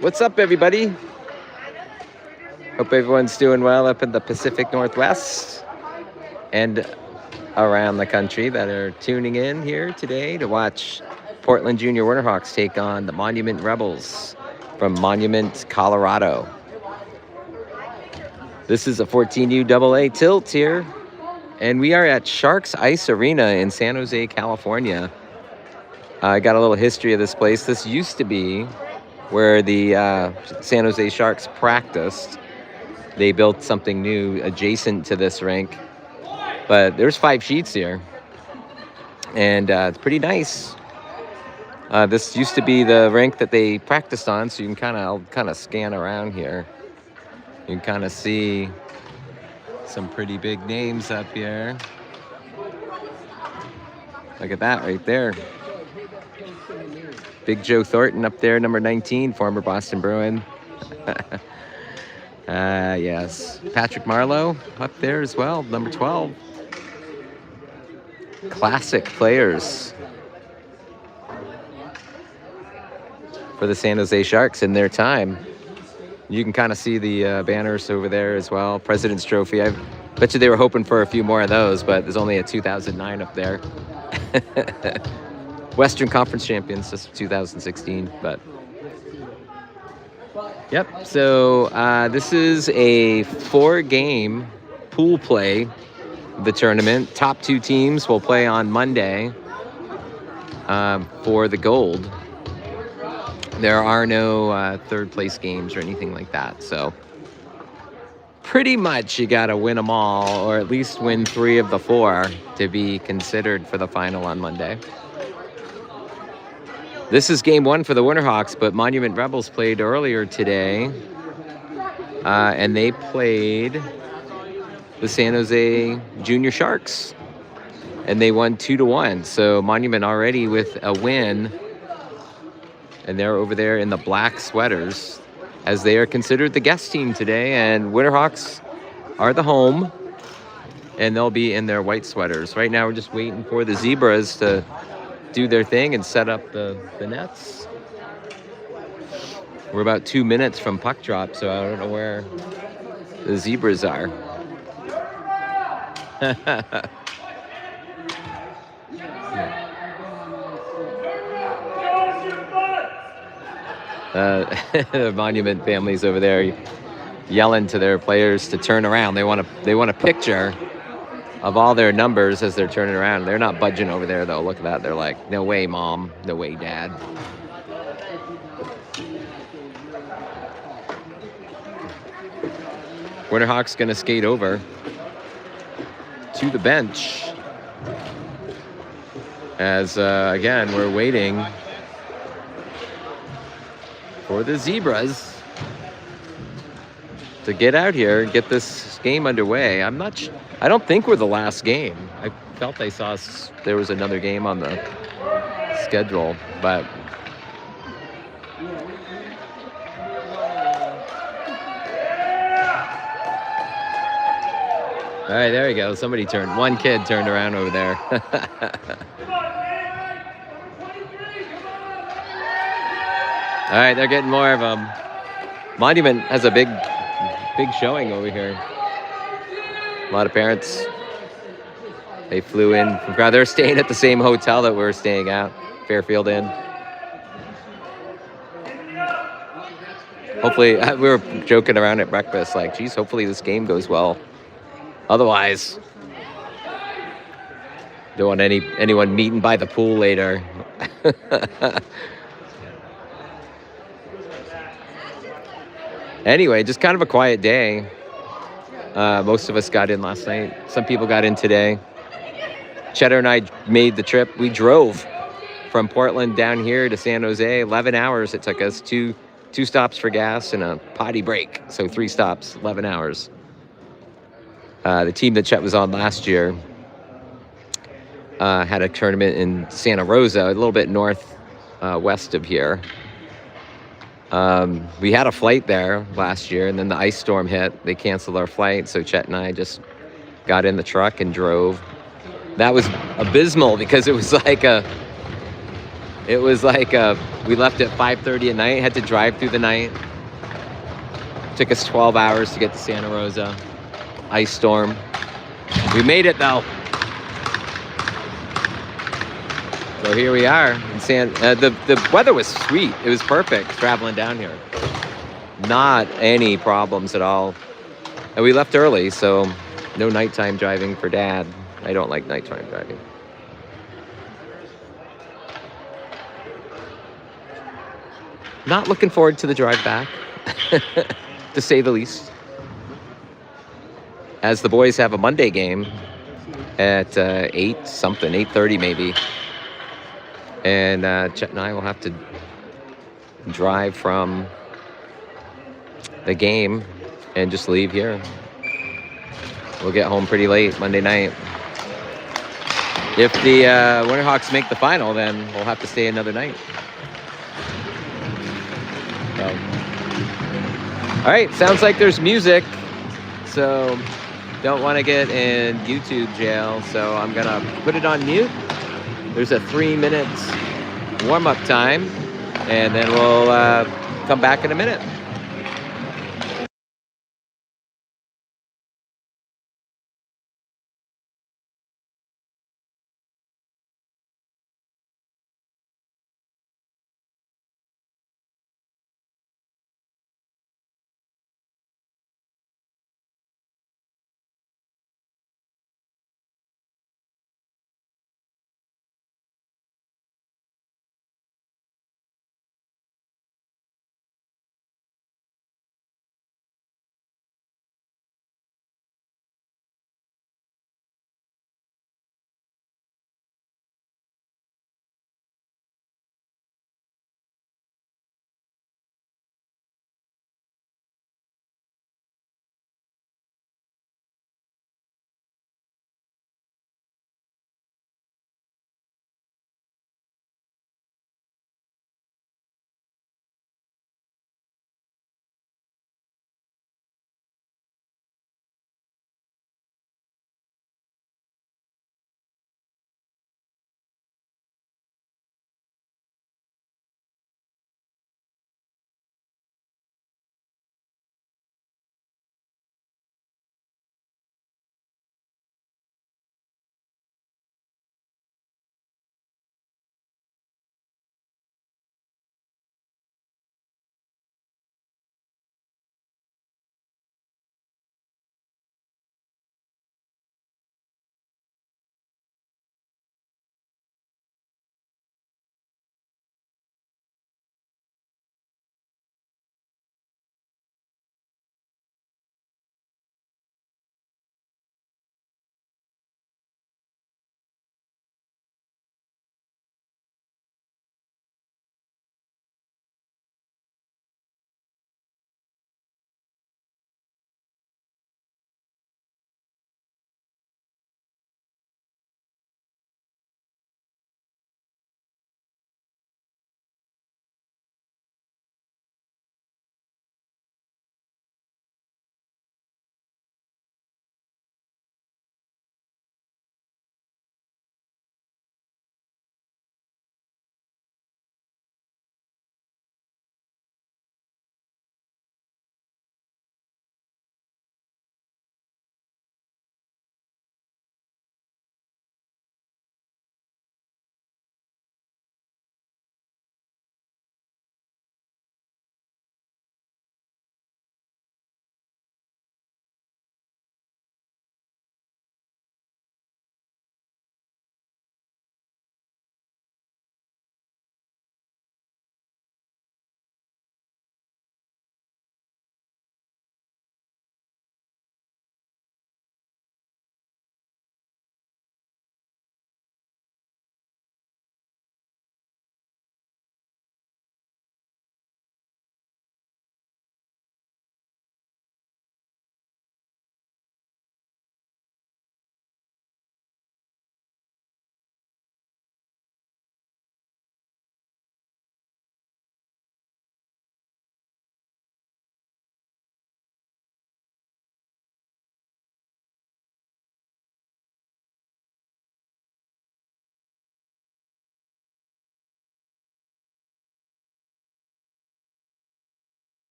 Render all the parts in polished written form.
What's up, everybody? Hope everyone's doing well up in the Pacific Northwest and around the country that are tuning in here today to watch Portland Junior Winterhawks take on the Monument Rebels from Monument, Colorado. This is a 14U AA tilt here, and we are at Sharks Ice Arena in San Jose, California. I got a little history of this place. This used to be where the San Jose Sharks practiced. They built something new adjacent to this rink, but there's 5 sheets here, and it's pretty nice. This used to be the rink that they practiced on, so you can kind of scan around here. You can kind of see some pretty big names up here. Look at that right there. Big Joe Thornton up there, number 19, former Boston Bruin. Yes. Patrick Marleau up there as well, number 12. Classic players for the San Jose Sharks in their time. You can kind of see the banners over there as well. President's Trophy. I bet you they were hoping for a few more of those, but there's only a 2009 up there. Western Conference champions, just 2016, but yep. So this is a 4-game pool play of the tournament. Top 2 teams will play on Monday for the gold. There are no third place games or anything like that. So pretty much you got to win them all, or at least win 3 of the 4 to be considered for the final on Monday. This is game 1 for the Winterhawks, but Monument Rebels played earlier today, and they played the San Jose Junior Sharks, and they won 2-1. So Monument already with a win, and they're over there in the black sweaters as they are considered the guest team today, and Winterhawks are the home, and they'll be in their white sweaters. Right now we're just waiting for the Zebras to do their thing and set up the nets. We're about 2 minutes from puck drop, so I don't know where the Zebras are. The Monument families over there yelling to their players to turn around. They want a picture of all their numbers as they're turning around. They're not budging over there, though. Look at that. They're like, no way, Mom. No way, Dad. Winterhawks going to skate over to the bench as, again, we're waiting for the Zebras to get out here and get this game underway. I don't think we're the last game. I felt I saw there was another game on the schedule, but all right, there you go. One kid turned around over there. All right, they're getting more of them. Monument has a big showing over here. A lot of parents. They flew in from crowd. They're staying at the same hotel that we're staying at, Fairfield Inn. Hopefully, we were joking around at breakfast, like, geez, hopefully this game goes well. Otherwise, don't want anyone meeting by the pool later. Anyway, just kind of a quiet day. Most of us got in last night. Some people got in today. Cheddar and I made the trip. We drove from Portland down here to San Jose. 11 hours it took us. Two stops for gas and a potty break. So 3 stops, 11 hours. The team that Chet was on last year had a tournament in Santa Rosa, a little bit west of here. We had a flight there last year, and then the ice storm hit. They canceled our flight, so Chet and I just got in the truck and drove. That was abysmal because it was like we left at 5:30 at night, had to drive through the night. Took us 12 hours to get to Santa Rosa. Ice storm. We made it though. So here we are in the weather was sweet. It was perfect traveling down here. Not any problems at all. And we left early, so no nighttime driving for Dad. I don't like nighttime driving. Not looking forward to the drive back, to say the least. As the boys have a Monday game at 8 something, 8:30 maybe. And Chet and I will have to drive from the game and just leave here. We'll get home pretty late Monday night. If the Winterhawks make the final, then we'll have to stay another night. So. All right, sounds like there's music. So don't want to get in YouTube jail. So I'm going to put it on mute. There's a 3 minutes warm-up time. And then we'll come back in a minute.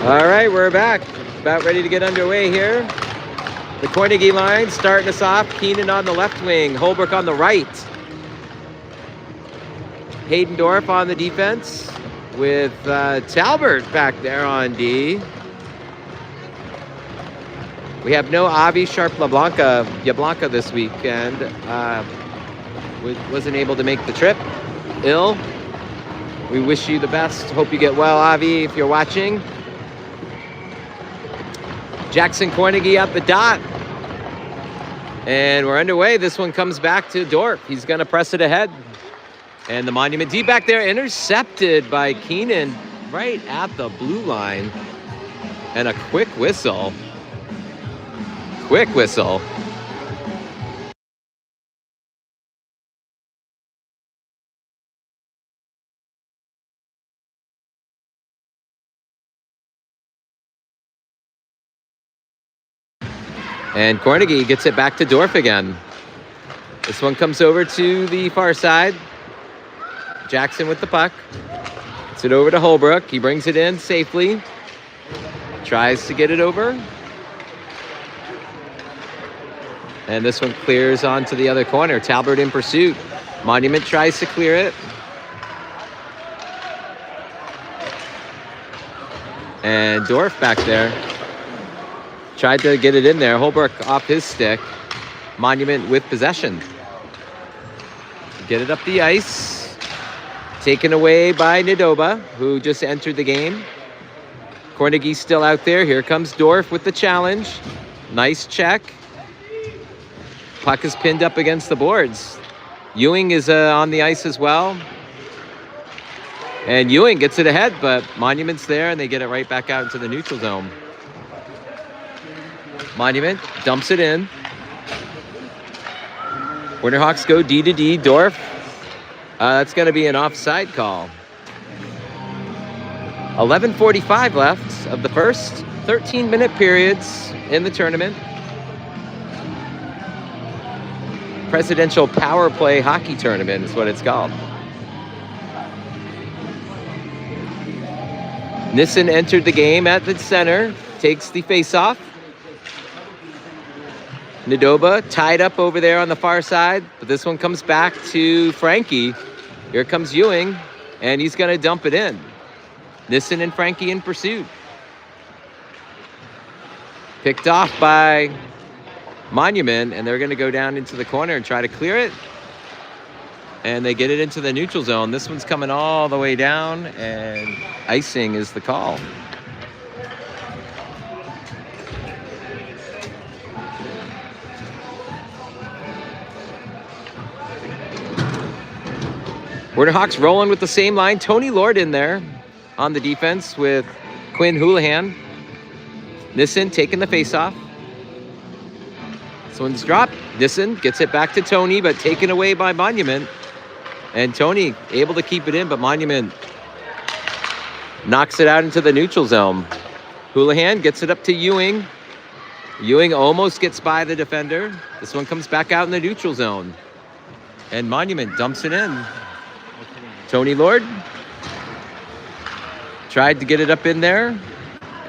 All right, we're back. About ready to get underway here. The Carnegie line starting us off. Keenan on the left wing, Holbrook on the right. Haydendorf on the defense with Talbert back there on D. We have no Avi Sharp-Yablanca this weekend. Wasn't able to make the trip. Ill. We wish you the best. Hope you get well, Avi, if you're watching. Jackson Carnegie at the dot. And we're underway. This one comes back to Dorf. He's going to press it ahead. And the Monument D back there intercepted by Keenan right at the blue line. And a quick whistle. Quick whistle. And Carnegie gets it back to Dorf again. This one comes over to the far side. Jackson with the puck. Gets it over to Holbrook. He brings it in safely. Tries to get it over. And this one clears onto the other corner. Talbert in pursuit. Monument tries to clear it. And Dorf back there. Tried to get it in there. Holbrook off his stick. Monument with possession. Get it up the ice. Taken away by Nadoba, who just entered the game. Carnegie's still out there. Here comes Dorf with the challenge. Nice check. Puck is pinned up against the boards. Ewing is on the ice as well. And Ewing gets it ahead, but Monument's there, and they get it right back out into the neutral zone. Monument dumps it in. Winterhawks go D to D. Dorf. That's going to be an offside call. 11:45 left of the first 13-minute periods in the tournament. Presidential Power Play Hockey Tournament is what it's called. Nissen entered the game at the center. Takes the face-off. Nadoba tied up over there on the far side, but this one comes back to Frankie. Here comes Ewing, and he's going to dump it in. Nissen and Frankie in pursuit. Picked off by Monument, and they're going to go down into the corner and try to clear it. And they get it into the neutral zone. This one's coming all the way down, and icing is the call. Winterhawks rolling with the same line. Tony Lord in there on the defense with Quinn Houlihan. Nissen taking the faceoff. This one's dropped. Nissen gets it back to Tony, but taken away by Monument. And Tony able to keep it in, but Monument knocks it out into the neutral zone. Houlihan gets it up to Ewing. Ewing almost gets by the defender. This one comes back out in the neutral zone. And Monument dumps it in. Tony Lord tried to get it up in there,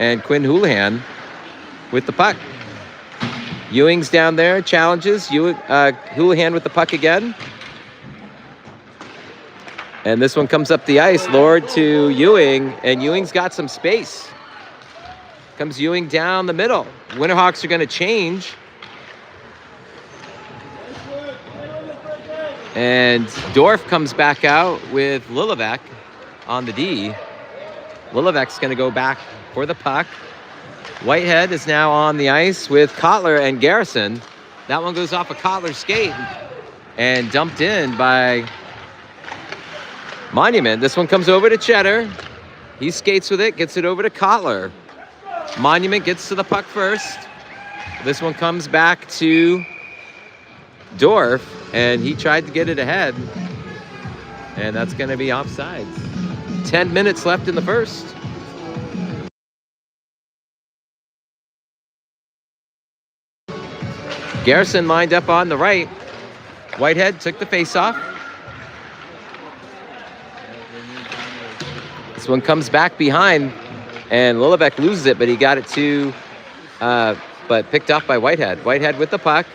and Quinn Houlihan with the puck. Ewing's down there, challenges. Houlihan with the puck again. And this one comes up the ice. Lord to Ewing, and Ewing's got some space. Comes Ewing down the middle. Winterhawks are going to change. And Dorf comes back out with Lilivek on the D. Lilivek's going to go back for the puck. Whitehead is now on the ice with Kotler and Garrison. That one goes off a Kotler skate and dumped in by Monument. This one comes over to Cheddar. He skates with it, gets it over to Kotler. Monument gets to the puck first. This one comes back to Dorf, and he tried to get it ahead, and that's going to be offsides. 10 minutes left in the first. Garrison lined up on the right. Whitehead took the face-off. This one comes back behind, And Lillebeck loses it, but he got it to, but picked off by Whitehead. Whitehead with the puck.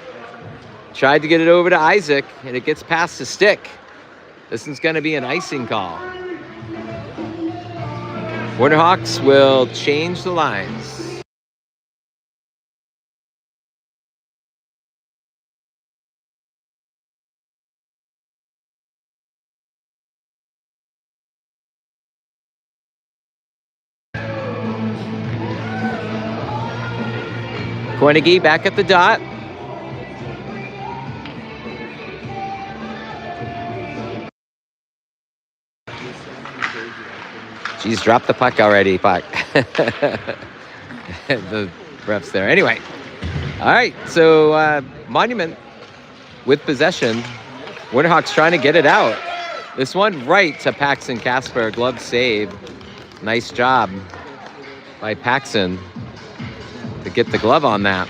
Tried to get it over to Isaac, and it gets past the stick. This is going to be an icing call. Winterhawks will change the lines. Koenige back at the dot. She's dropped the puck already, puck. The refs there. Anyway, all right, so Monument with possession. Winterhawks trying to get it out. This one right to Paxton Casper, glove save. Nice job by Paxton to get the glove on that.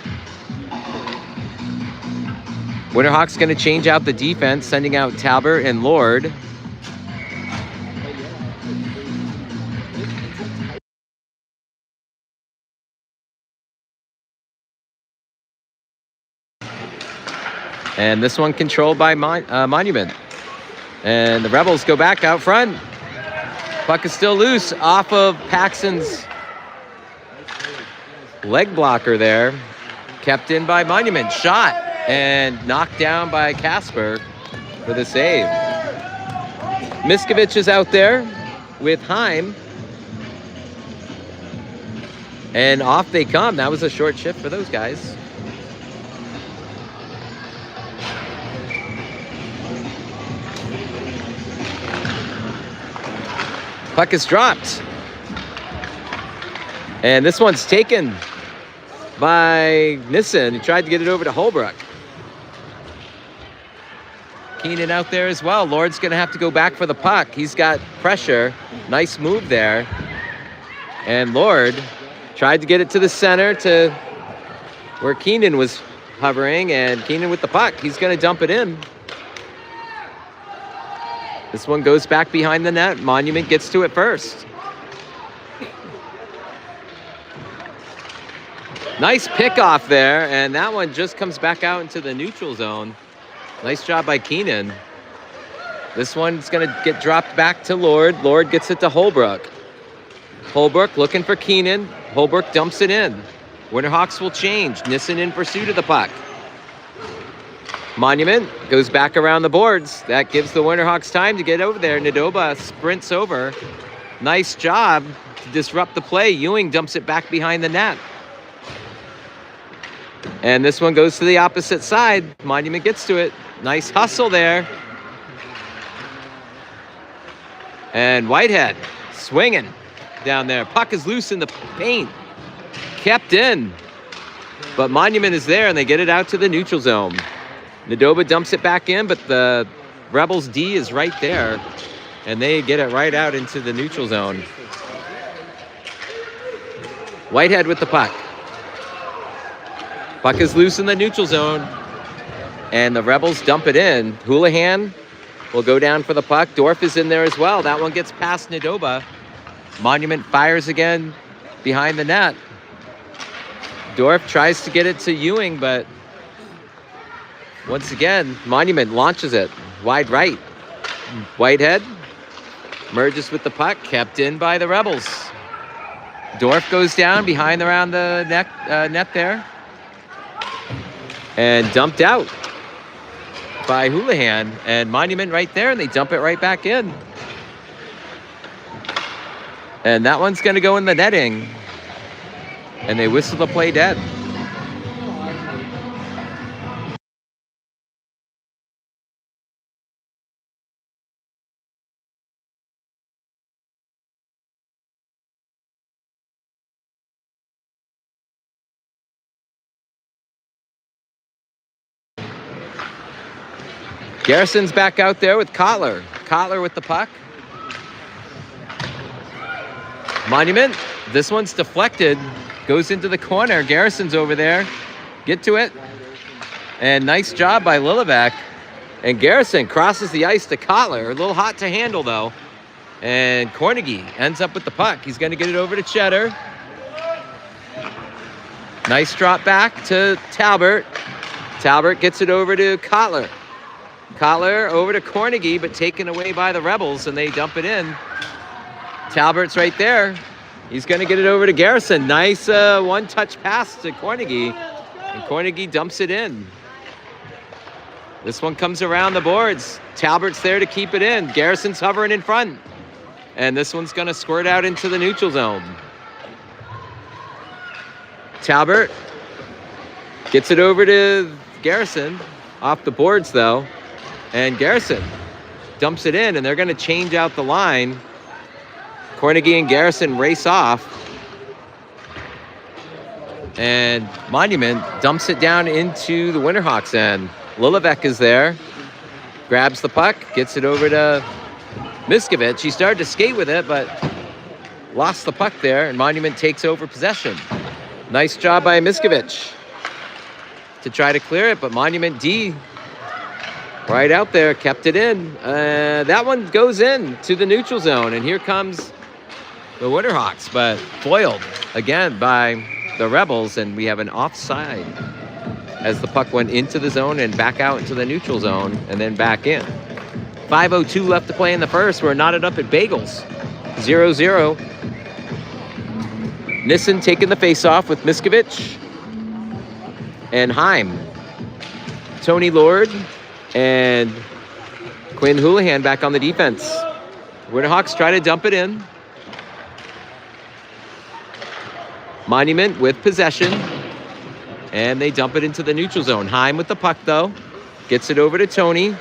Winterhawks going to change out the defense, sending out Talbert and Lord. And this one controlled by Monument. And the Rebels go back out front. Puck is still loose off of Paxton's leg blocker there. Kept in by Monument. Shot and knocked down by Casper for the save. Miskovich is out there with Heim. And off they come. That was a short shift for those guys. Puck is dropped. And this one's taken by Nissen. He tried to get it over to Holbrook. Keenan out there as well. Lord's going to have to go back for the puck. He's got pressure. Nice move there. And Lord tried to get it to the center to where Keenan was hovering. And Keenan with the puck. He's going to dump it in. This one goes back behind the net. Monument gets to it first. Nice pickoff there, and that one just comes back out into the neutral zone. Nice job by Keenan. This one's going to get dropped back to Lord. Lord gets it to Holbrook. Holbrook looking for Keenan. Holbrook dumps it in. Winterhawks will change. Nissen in pursuit of the puck. Monument goes back around the boards. That gives the Winterhawks time to get over there. Nadoba sprints over. Nice job to disrupt the play. Ewing dumps it back behind the net. And this one goes to the opposite side. Monument gets to it. Nice hustle there. And Whitehead swinging down there. Puck is loose in the paint. Kept in. But Monument is there, and they get it out to the neutral zone. Nadoba dumps it back in, but the Rebels D is right there, and they get it right out into the neutral zone. Whitehead with the puck. Puck is loose in the neutral zone, and the Rebels dump it in. Houlihan will go down for the puck. Dorf is in there as well. That one gets past Nadoba. Monument fires again behind the net. Dorf tries to get it to Ewing, but once again, Monument launches it wide right. Whitehead merges with the puck, kept in by the Rebels. Dorf goes down around the net there. And dumped out by Houlihan. And Monument right there, and they dump it right back in. And that one's going to go in the netting. And they whistle the play dead. Garrison's back out there with Kotler. Kotler with the puck. Monument. This one's deflected. Goes into the corner. Garrison's over there. Get to it. And nice job by Lillebeck. And Garrison crosses the ice to Kotler. A little hot to handle, though. And Cornegie ends up with the puck. He's going to get it over to Cheddar. Nice drop back to Talbert. Talbert gets it over to Kotler. Kotler over to Cornegie, but taken away by the Rebels, and they dump it in. Talbert's right there. He's going to get it over to Garrison. Nice one-touch pass to Cornegie, and Cornegie dumps it in. This one comes around the boards. Talbert's there to keep it in. Garrison's hovering in front. And this one's going to squirt out into the neutral zone. Talbot gets it over to Garrison. Off the boards, though. And Garrison dumps it in, and they're going to change out the line. Cornegie and Garrison race off. And Monument dumps it down into the Winterhawks end. Lilivec is there. Grabs the puck, gets it over to Miskovich. He started to skate with it, but lost the puck there, and Monument takes over possession. Nice job by Miskovich to try to clear it, but Monument D right out there kept it in. That one goes in to the neutral zone, and here comes the Winterhawks, but foiled again by the Rebels, and we have an offside as the puck went into the zone and back out into the neutral zone and then back in. 5:02 left to play in the first. We're knotted up at Bagels. 0-0. Nissen taking the face-off with Miskovich and Heim. Tony Lord and Quinn Houlihan back on the defense. Winterhawks try to dump it in. Monument with possession. And they dump it into the neutral zone. Heim with the puck, though. Gets it over to Tony.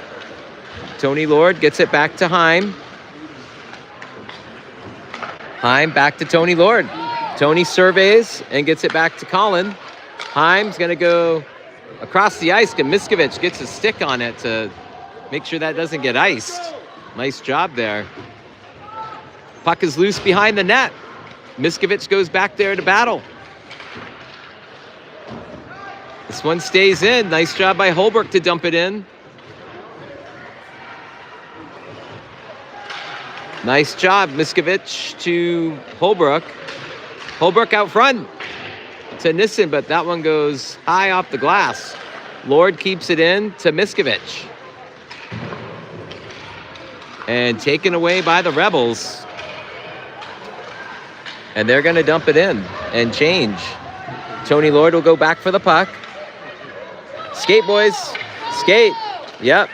Tony Lord gets it back to Heim. Heim back to Tony Lord. Tony surveys and gets it back to Colin. Heim's going to go across the ice, and Miskovich gets a stick on it to make sure that doesn't get iced. Nice job there. Puck is loose behind the net. Miskovich goes back there to battle. This one stays in. Nice job by Holbrook to dump it in. Nice job, Miskovich to Holbrook. Holbrook out front to Nissen, but that one goes high off the glass. Lord keeps it in to Miskovich. And taken away by the Rebels. And they're going to dump it in and change. Tony Lord will go back for the puck. Skate, boys. Skate. Yep.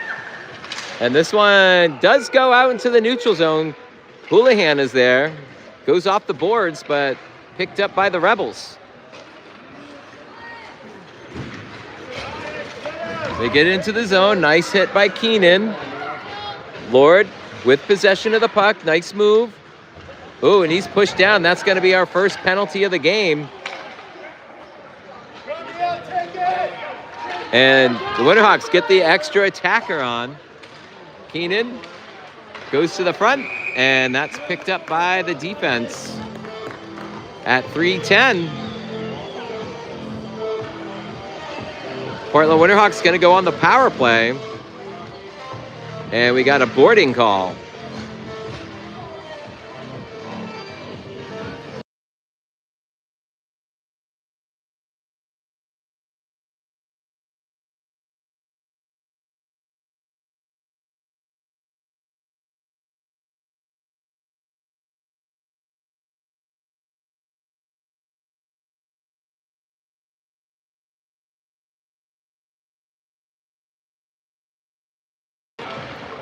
And this one does go out into the neutral zone. Houlihan is there. Goes off the boards, but picked up by the Rebels. They get into the zone. Nice hit by Keenan. Lord with possession of the puck. Nice move. Oh, and he's pushed down. That's going to be our first penalty of the game. And the Winterhawks get the extra attacker on. Keenan goes to the front, and that's picked up by the defense at 3:10. Portland Winterhawks going to go on the power play. And we got a boarding call.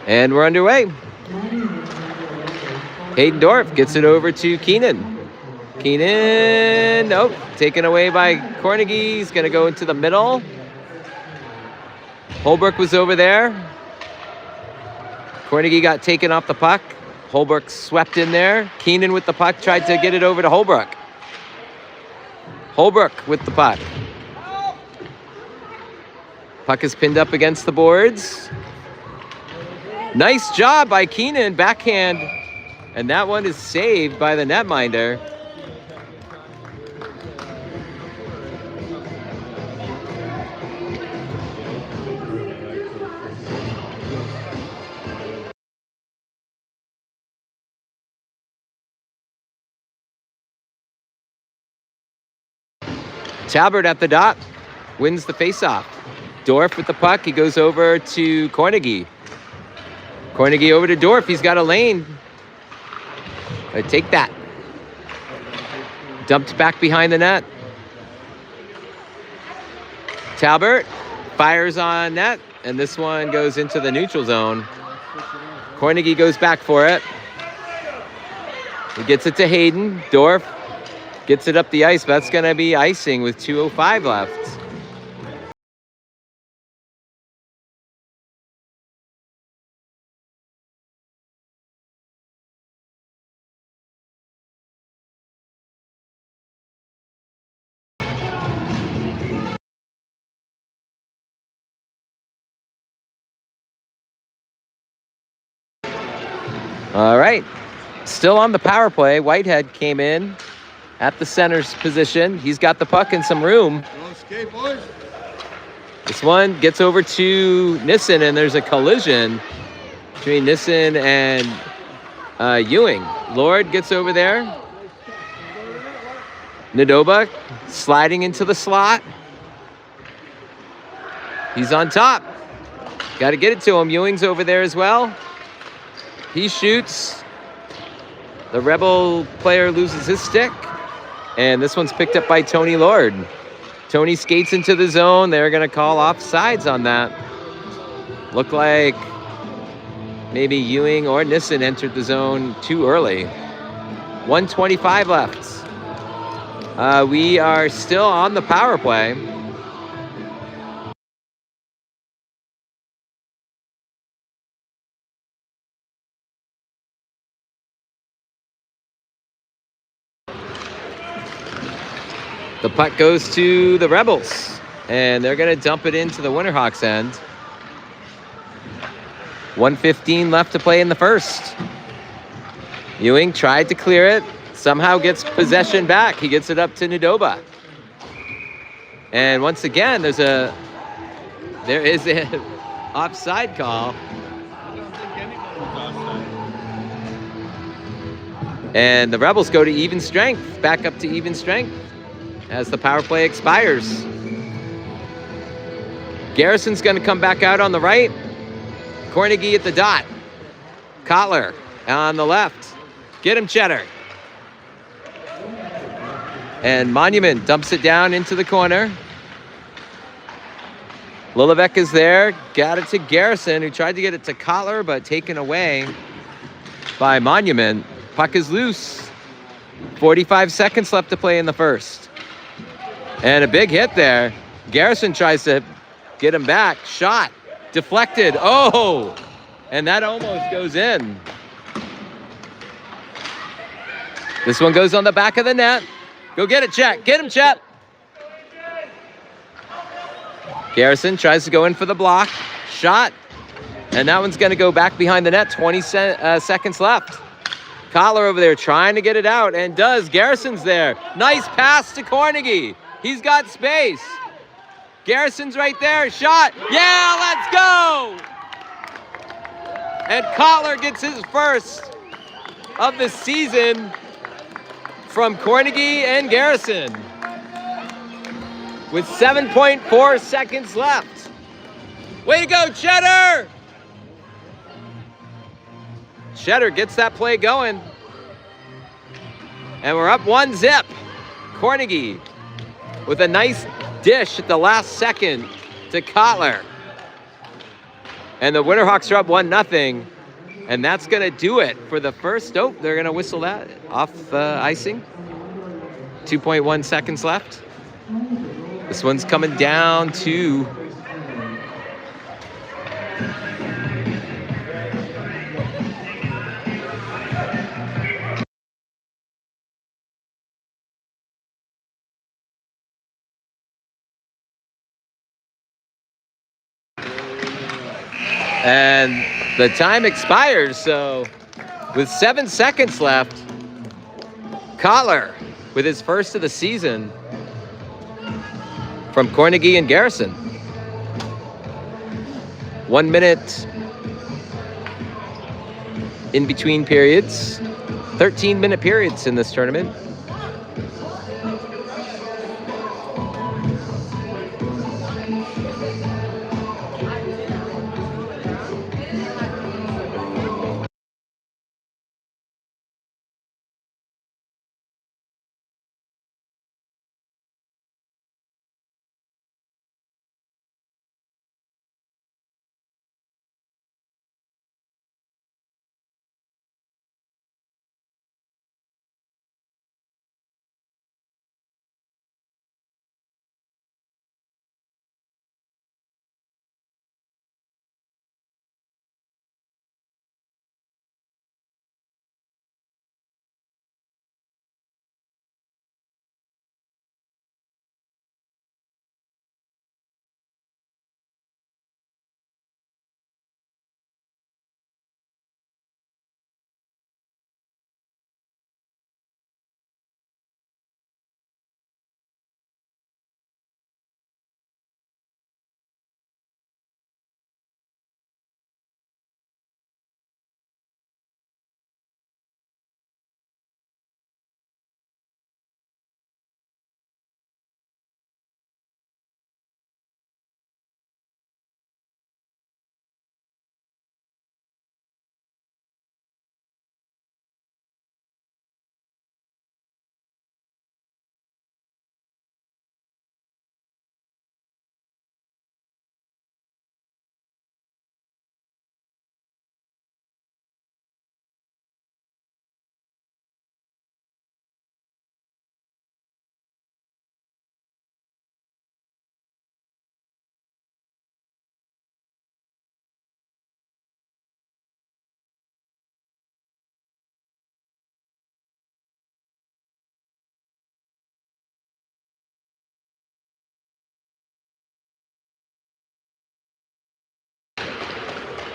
And we're underway. Hayden Dorf gets it over to Keenan. Keenan, nope, taken away by Cornegie. He's going to go into the middle. Holbrook was over there. Cornegie got taken off the puck. Holbrook swept in there. Keenan with the puck tried to get it over to Holbrook. Holbrook with the puck. Puck is pinned up against the boards. Nice job by Keenan, backhand. And that one is saved by the netminder. Talbert at the dot wins the faceoff. Dorf with the puck. He goes over to Cornegie. Cornegie over to Dorf. He's got a lane. Take that. Dumped back behind the net. Talbert fires on net, and this one goes into the neutral zone. Cornegie goes back for it. He gets it to Hayden. Dorf gets it up the ice, but that's going to be icing with 2:05 left. All right, still on the power play. Whitehead came in at the center's position. He's got the puck and some room. This one gets over to Nissen, and there's a collision between Nissen and Ewing. Lord gets over there. Nadoba sliding into the slot. He's on top. Got to get it to him. Ewing's over there as well. He shoots. The Rebel player loses his stick. And this one's picked up by Tony Lord. Tony skates into the zone. They're going to call offsides on that. Looked like maybe Ewing or Nissen entered the zone too early. 1:25 left. We are still on the power play. The puck goes to the Rebels, and they're going to dump it into the Winterhawks end. 1:15 left to play in the first. Ewing tried to clear it, somehow gets possession back. He gets it up to Nadoba. And once again, there is an offside call. And the Rebels go to even strength, back up to even strength as the power play expires. Garrison's going to come back out on the right. Cornegie at the dot. Kotler on the left. Get him, Cheddar. And Monument dumps it down into the corner. Lilivec is there. Got it to Garrison, who tried to get it to Kotler, but taken away by Monument. Puck is loose. 45 seconds left to play in the first. And a big hit there. Garrison tries to get him back. Shot. Deflected. Oh! And that almost goes in. This one goes on the back of the net. Go get it, Chet. Get him, Chet. Garrison tries to go in for the block. Shot. And that one's going to go back behind the net. 20 seconds left. Kotler over there trying to get it out, and does. Garrison's there. Nice pass to Cornegie. He's got space. Garrison's right there. Shot. Yeah, let's go. And Kotler gets his first of the season from Cornegie and Garrison with 7.4 seconds left. Way to go, Cheddar! Cheddar gets that play going. And we're up 1-0. Cornegie with a nice dish at the last second to Kotler. And the Winterhawks are up 1-0. And that's going to do it for the first. Oh, they're going to whistle that off icing. 2.1 seconds left. This one's coming down to and the time expires, so with 7 seconds left, Kotler with his first of the season from Cornegie and Garrison. 1 minute in between periods. 13-minute periods in this tournament.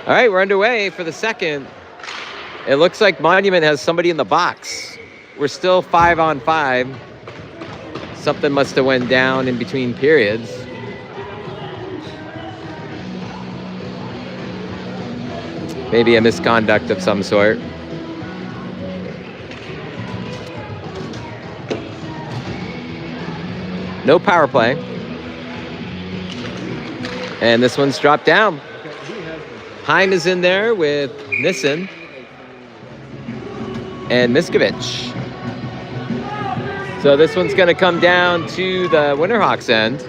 All right, we're underway for the second. It looks like Monument has somebody in the box. We're still 5-on-5. Something must have went down in between periods. Maybe a misconduct of some sort. No power play. And this one's dropped down. Heim is in there with Nissen and Miskovich. So this one's going to come down to the Winterhawks end.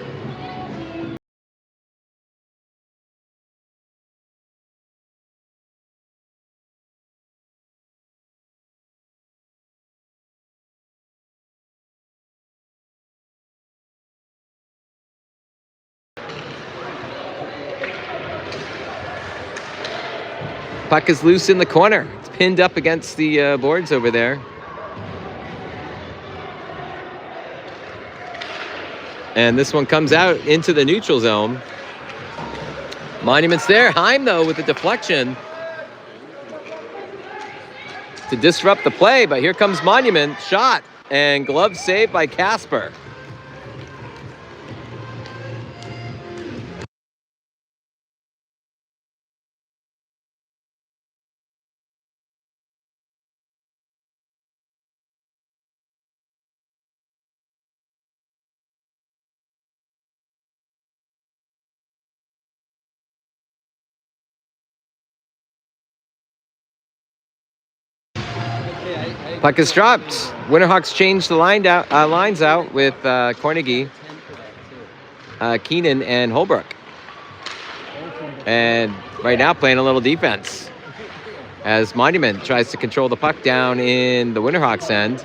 Puck is loose in the corner. It's pinned up against the boards over there. And this one comes out into the neutral zone. Monument's there. Heim, though, with the deflection to disrupt the play. But here comes Monument. Shot. And glove saved by Casper. Puck is dropped. Winterhawks changed the lines out with Cornegie, Keenan, and Holbrook. And right now playing a little defense as Monument tries to control the puck down in the Winterhawks end.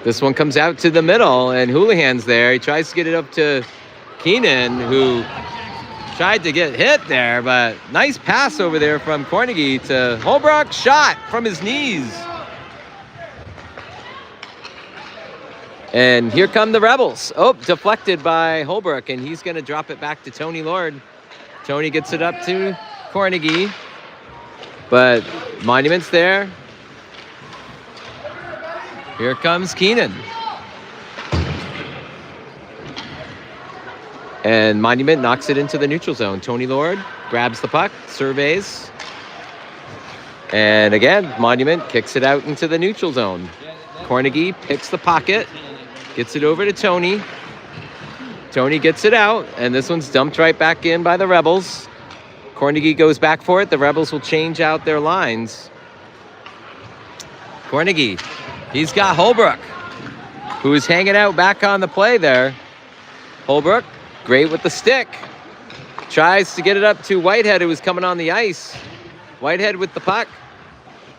This one comes out to the middle, and Houlihan's there. He tries to get it up to Keenan, who tried to get hit there, but nice pass over there from Cornegie to Holbrook. Shot from his knees. And here come the Rebels. Oh, deflected by Holbrook, and he's going to drop it back to Tony Lord. Tony gets it up to Cornegie, but Monument's there. Here comes Keenan. And Monument knocks it into the neutral zone. Tony Lord grabs the puck, surveys. And again, Monument kicks it out into the neutral zone. Cornegie picks the pocket, gets it over to Tony. Tony gets it out, and this one's dumped right back in by the Rebels. Cornegie goes back for it. The Rebels will change out their lines. Cornegie, he's got Holbrook, who is hanging out back on the play there. Holbrook, great with the stick. Tries to get it up to Whitehead, who was coming on the ice. Whitehead with the puck.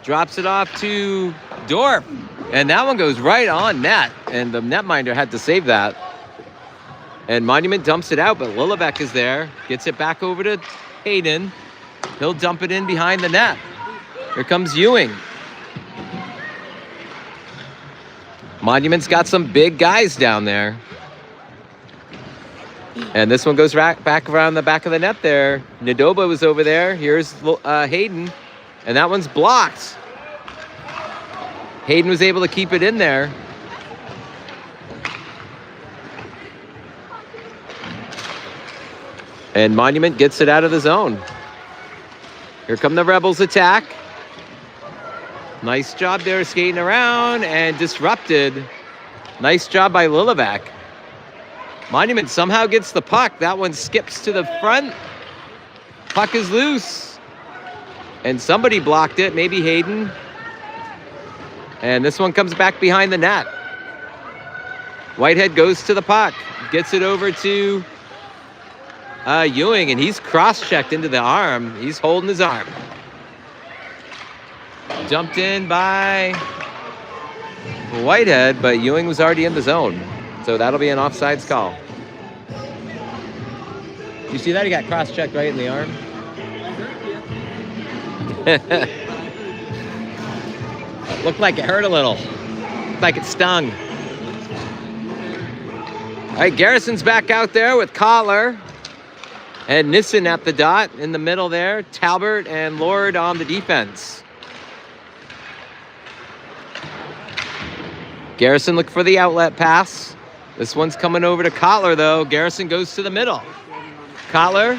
Drops it off to Dorf. And that one goes right on net. And the netminder had to save that. And Monument dumps it out, but Lilevec is there. Gets it back over to Hayden. He'll dump it in behind the net. Here comes Ewing. Monument's got some big guys down there. And this one goes back around the back of the net there. Nadoba was over there. Here's Hayden. And that one's blocked. Hayden was able to keep it in there. And Monument gets it out of the zone. Here come the Rebels attack. Nice job there skating around and disrupted. Nice job by Lilevec. Monument somehow gets the puck. That one skips to the front. Puck is loose. And somebody blocked it, maybe Hayden. And this one comes back behind the net. Whitehead goes to the puck. Gets it over to Ewing, and he's cross-checked into the arm. He's holding his arm. Dumped in by Whitehead, but Ewing was already in the zone. So that'll be an offsides call. You see that? He got cross-checked right in the arm. Looked like it hurt a little. Looked like it stung. All right, Garrison's back out there with Collar. And Nissen at the dot in the middle there. Talbert and Lord on the defense. Garrison look for the outlet pass. This one's coming over to Kotler, though. Garrison goes to the middle. Kotler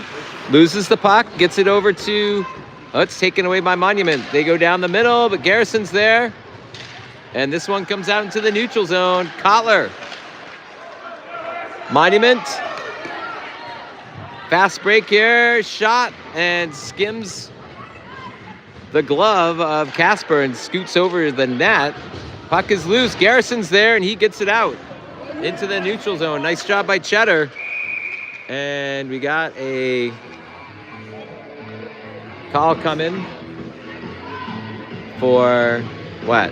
loses the puck, gets it over to... Oh, it's taken away by Monument. They go down the middle, but Garrison's there. And this one comes out into the neutral zone. Kotler. Monument. Fast break here. Shot and skims the glove of Casper and scoots over the net. Puck is loose. Garrison's there, and he gets it out into the neutral zone. Nice job by Cheddar. And we got a call coming for what?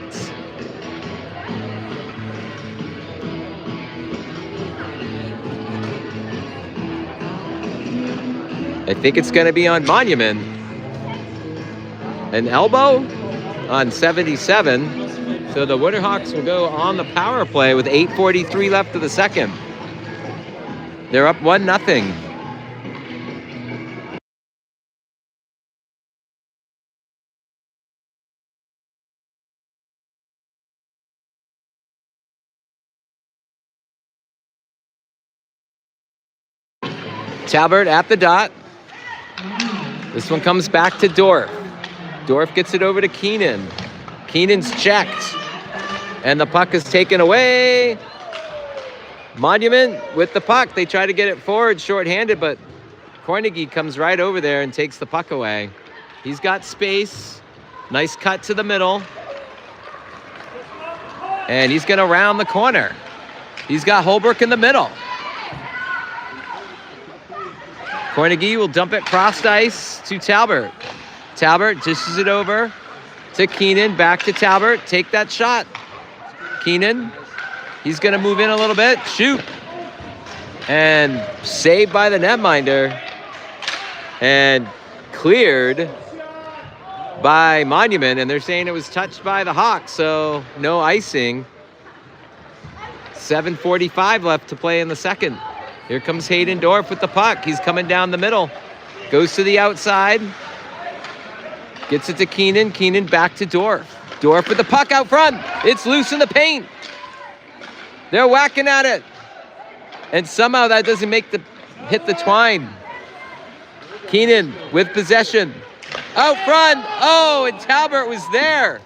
I think it's going to be on Monument. An elbow on 77. So the Winterhawks will go on the power play with 8:43 left of the second. They're up 1-0. Talbert at the dot. This one comes back to Dorf. Dorf gets it over to Keenan. Keenan's checked. And the puck is taken away. Monument with the puck. They try to get it forward shorthanded, but Carnegie comes right over there and takes the puck away. He's got space. Nice cut to the middle. And he's going to round the corner. He's got Holbrook in the middle. Carnegie will dump it cross ice to Talbert. Talbert dishes it over to Keenan. Back to Talbert. Take that shot. Keenan. He's going to move in a little bit. Shoot. And saved by the netminder. And cleared by Monument. And they're saying it was touched by the Hawks, so no icing. 7:45 left to play in the second. Here comes Hayden Dorf with the puck. He's coming down the middle. Goes to the outside. Gets it to Keenan. Keenan back to Dorf. Dorf with the puck out front. It's loose in the paint. They're whacking at it. And somehow that doesn't hit the twine. Keenan with possession. Out front. Oh, and Talbert was there.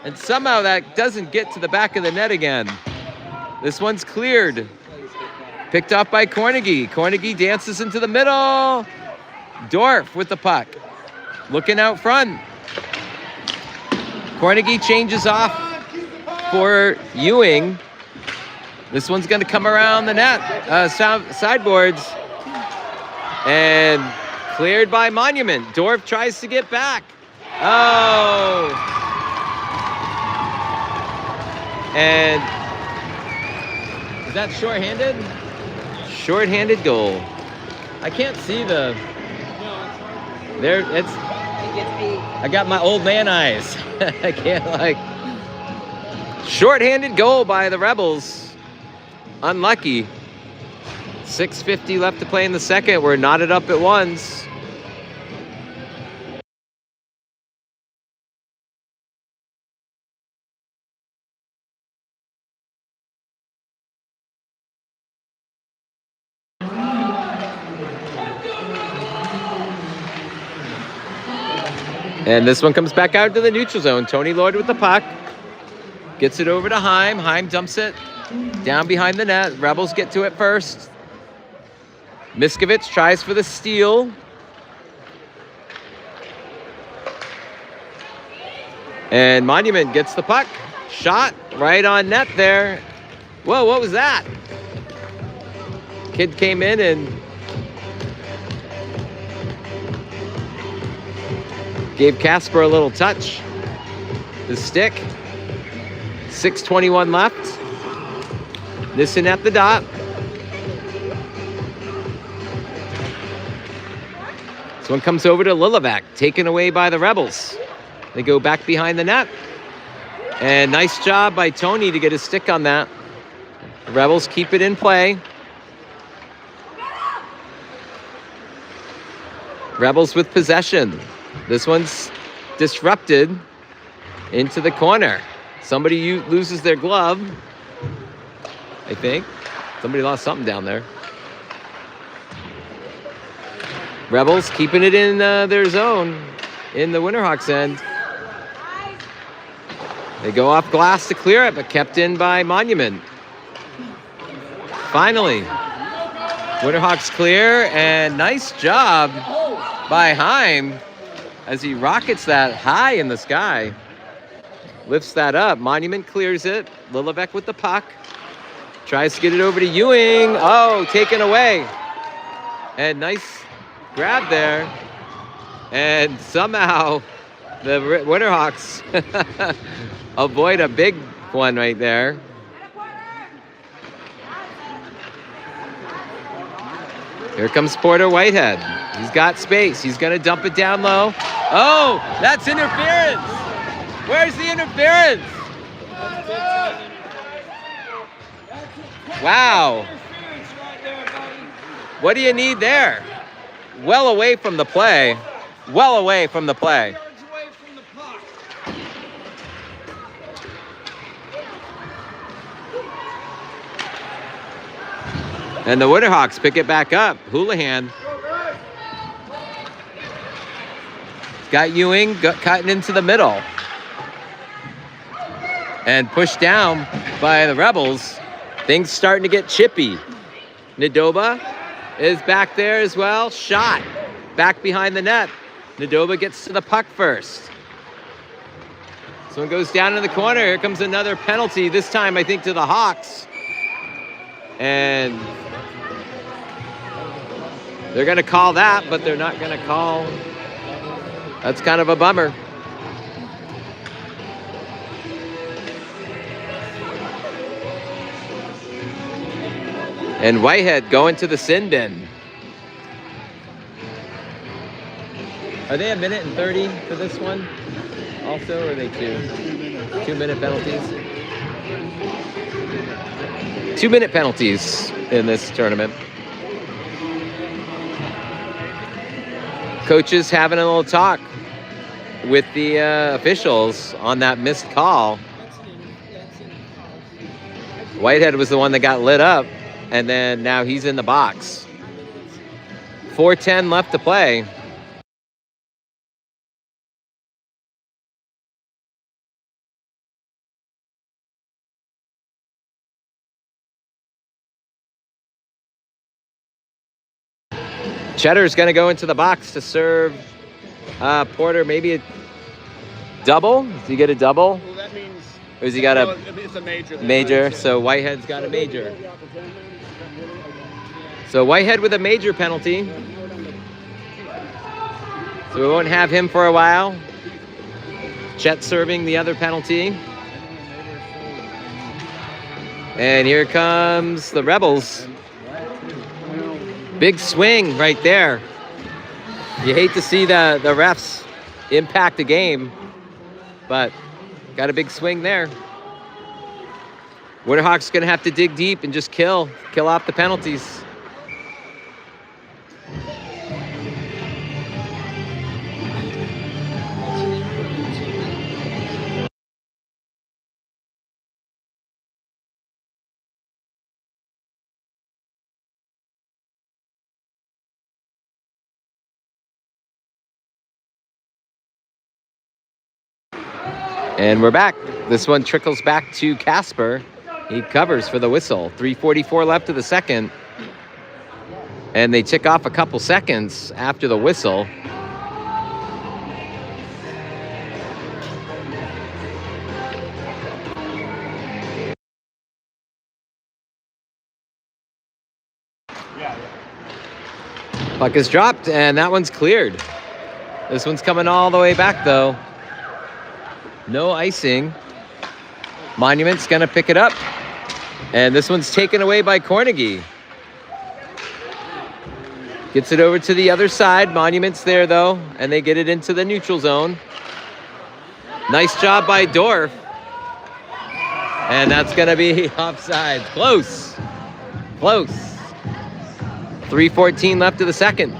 And somehow that doesn't get to the back of the net again. This one's cleared. Picked off by Carnegie. Carnegie dances into the middle. Dorf with the puck. Looking out front. Carnegie changes off for Ewing. This one's going to come around the net, sideboards. And cleared by Monument. Dorf tries to get back. Oh. And is that shorthanded? Shorthanded goal. I can't see the... There, it's... I got my old man eyes. I can't, like... Shorthanded goal by the Rebels. Unlucky. 6:50 left to play in the second. We're knotted up at ones. And this one comes back out to the neutral zone. Tony Lloyd with the puck. Gets it over to Heim. Heim dumps it down behind the net. Rebels get to it first. Miskovich tries for the steal. And Monument gets the puck. Shot right on net there. Whoa, what was that? Kid came in and gave Casper a little touch. The stick. 6:21 left. Nissen at the dot. This one comes over to Lilovac, taken away by the Rebels. They go back behind the net. And nice job by Tony to get his stick on that. The Rebels keep it in play. Rebels with possession. This one's disrupted into the corner. Somebody loses their glove, I think. Somebody lost something down there. Rebels keeping it in their zone in the Winterhawks end. They go off glass to clear it, but kept in by Monument. Finally, Winterhawks clear, and nice job by Heim as he rockets that high in the sky. Lifts that up. Monument clears it. Lillevec with the puck. Tries to get it over to Ewing. Oh, taken away. And nice grab there. And somehow the Winterhawks avoid a big one right there. Here comes Porter Whitehead. He's got space. He's going to dump it down low. Oh, that's interference. Where's the interference? Wow. What do you need there? Well away from the play. Well away from the play. And the Winterhawks pick it back up. Houlihan. Got Ewing cutting into the middle. And pushed down by the Rebels. Things starting to get chippy. Nadoba is back there as well. Shot. Back behind the net. Nadoba gets to the puck first. So it goes down in the corner. Here comes another penalty. This time, I think, to the Hawks. And they're going to call that, but they're not going to call. That's kind of a bummer. And Whitehead going to the sin bin. Are they a minute and 30 for this one? Also, or are they 2-minute penalties? 2-minute penalties in this tournament. Coaches having a little talk with the officials on that missed call. Whitehead was the one that got lit up, and then now he's in the box. 4:10 left to play. Cheddar's going to go into the box to serve Porter maybe a double. Does he get a double? Well, that means... Or has he got a... It's a major. Major, so Whitehead's got a major. So Whitehead with a major penalty. So we won't have him for a while. Chet serving the other penalty. And here comes the Rebels. Big swing right there. You hate to see the refs impact a game, but got a big swing there. Winterhawks gonna have to dig deep and just kill off the penalties. And we're back. This one trickles back to Casper. He covers for the whistle. 3:44 left of the second. And they tick off a couple seconds after the whistle. Puck is dropped, and that one's cleared. This one's coming all the way back, though. No icing. Monument's going to pick it up. And this one's taken away by Cornegie. Gets it over to the other side. Monument's there, though. And they get it into the neutral zone. Nice job by Dorf. And that's going to be offside. Close. Close. 3:14 left of the second.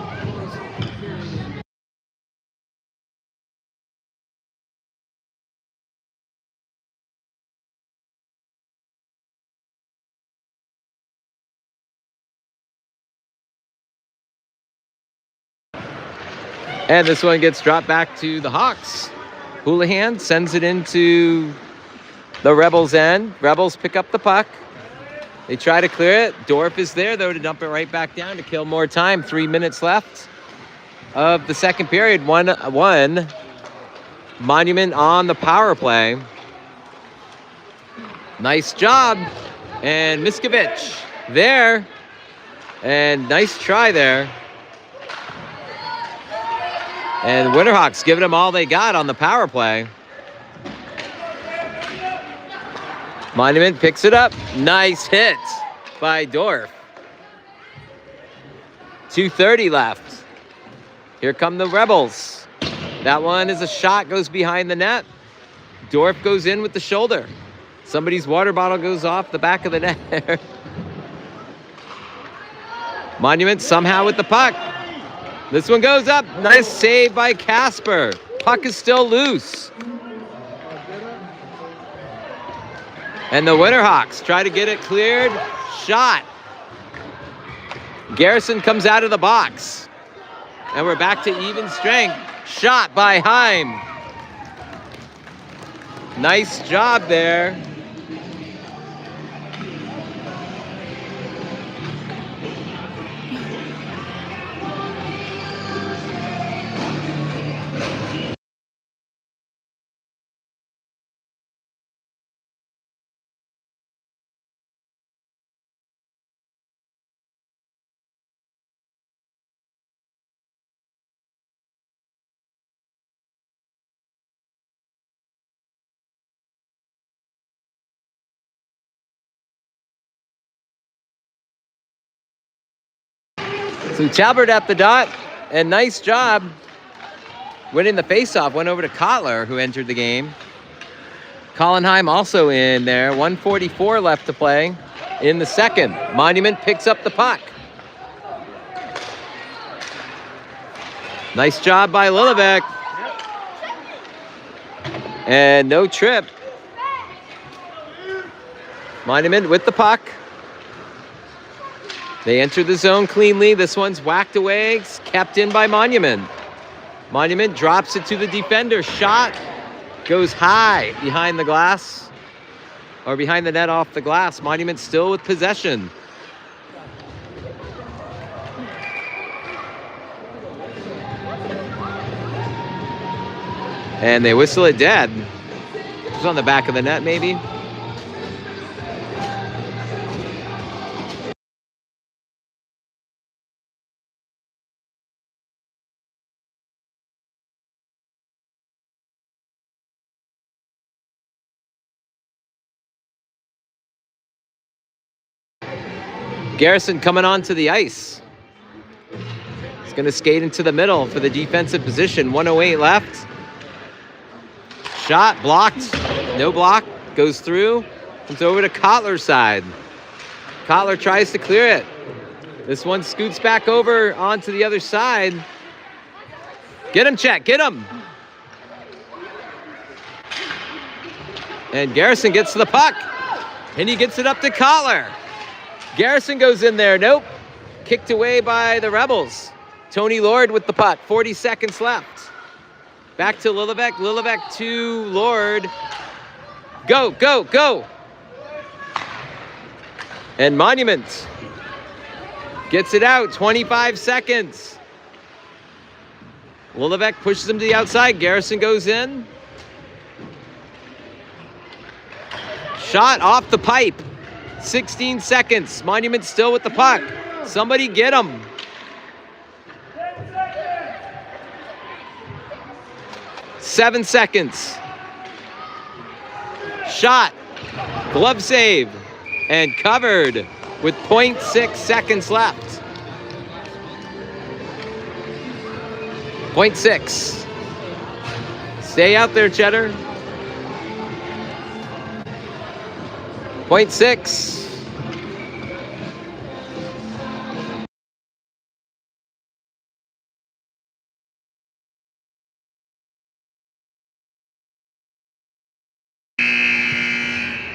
And this one gets dropped back to the Hawks. Houlihan sends it into the Rebels' end. Rebels pick up the puck. They try to clear it. Dorf is there, though, to dump it right back down to kill more time. 3 minutes left of the second period. 1-1. Monument on the power play. Nice job. And Miskovic there. And nice try there. And Winterhawks giving them all they got on the power play. Monument picks it up. Nice hit by Dorf. 2:30 left. Here come the Rebels. That one is a shot, goes behind the net. Dorf goes in with the shoulder. Somebody's water bottle goes off the back of the net. Monument somehow with the puck. This one goes up. Nice save by Casper. Puck is still loose. And the Winterhawks try to get it cleared. Shot. Garrison comes out of the box. And we're back to even strength. Shot by Heim. Nice job there. So Chalbert at the dot, and nice job winning the faceoff. Went over to Kotler, who entered the game. Colin Heim also in there. 1:44 left to play in the second. Monument picks up the puck. Nice job by Lillevec. And no trip. Monument with the puck. They enter the zone cleanly. This one's whacked away, kept in by Monument. Monument drops it to the defender. Shot goes high behind the glass, or behind the net off the glass. Monument still with possession. And they whistle it dead. It's on the back of the net, maybe. Garrison coming onto the ice. He's going to skate into the middle for the defensive position. 1:08 left. Shot blocked. No block. Goes through. Comes over to Kotler's side. Kotler tries to clear it. This one scoots back over onto the other side. Get him, Chet. Get him. And Garrison gets to the puck. And he gets it up to Kotler. Garrison goes in there. Nope. Kicked away by the Rebels. Tony Lord with the puck. 40 seconds left. Back to Lillevec. Lillevec to Lord. Go, go, go. And Monument gets it out. 25 seconds. Lillevec pushes him to the outside. Garrison goes in. Shot off the pipe. 16 seconds. Monument still with the puck. Somebody get him. Seven seconds. Shot. Glove save. And covered with 0.6 seconds left. 0.6. Stay out there, Cheddar. 0.6.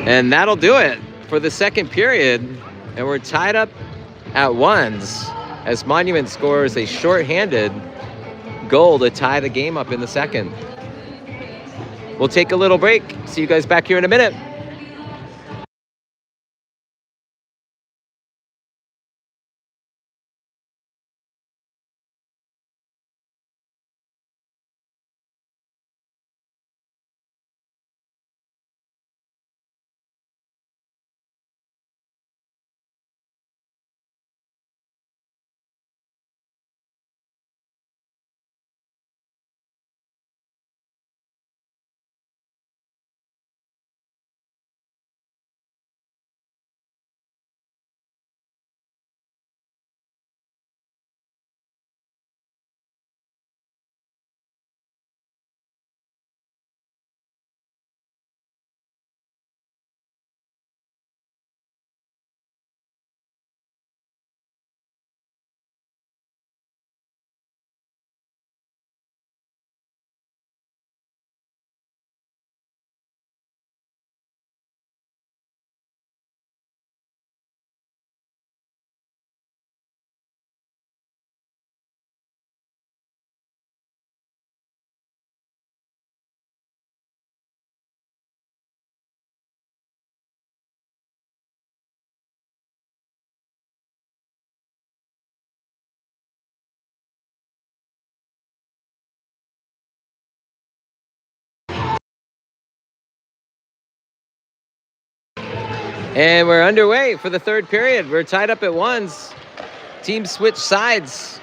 And that'll do it for the second period. And we're tied up at ones as Monument scores a shorthanded goal to tie the game up in the second. We'll take a little break. See you guys back here in a minute. And we're underway for the third period. We're tied up at ones. Teams switch sides.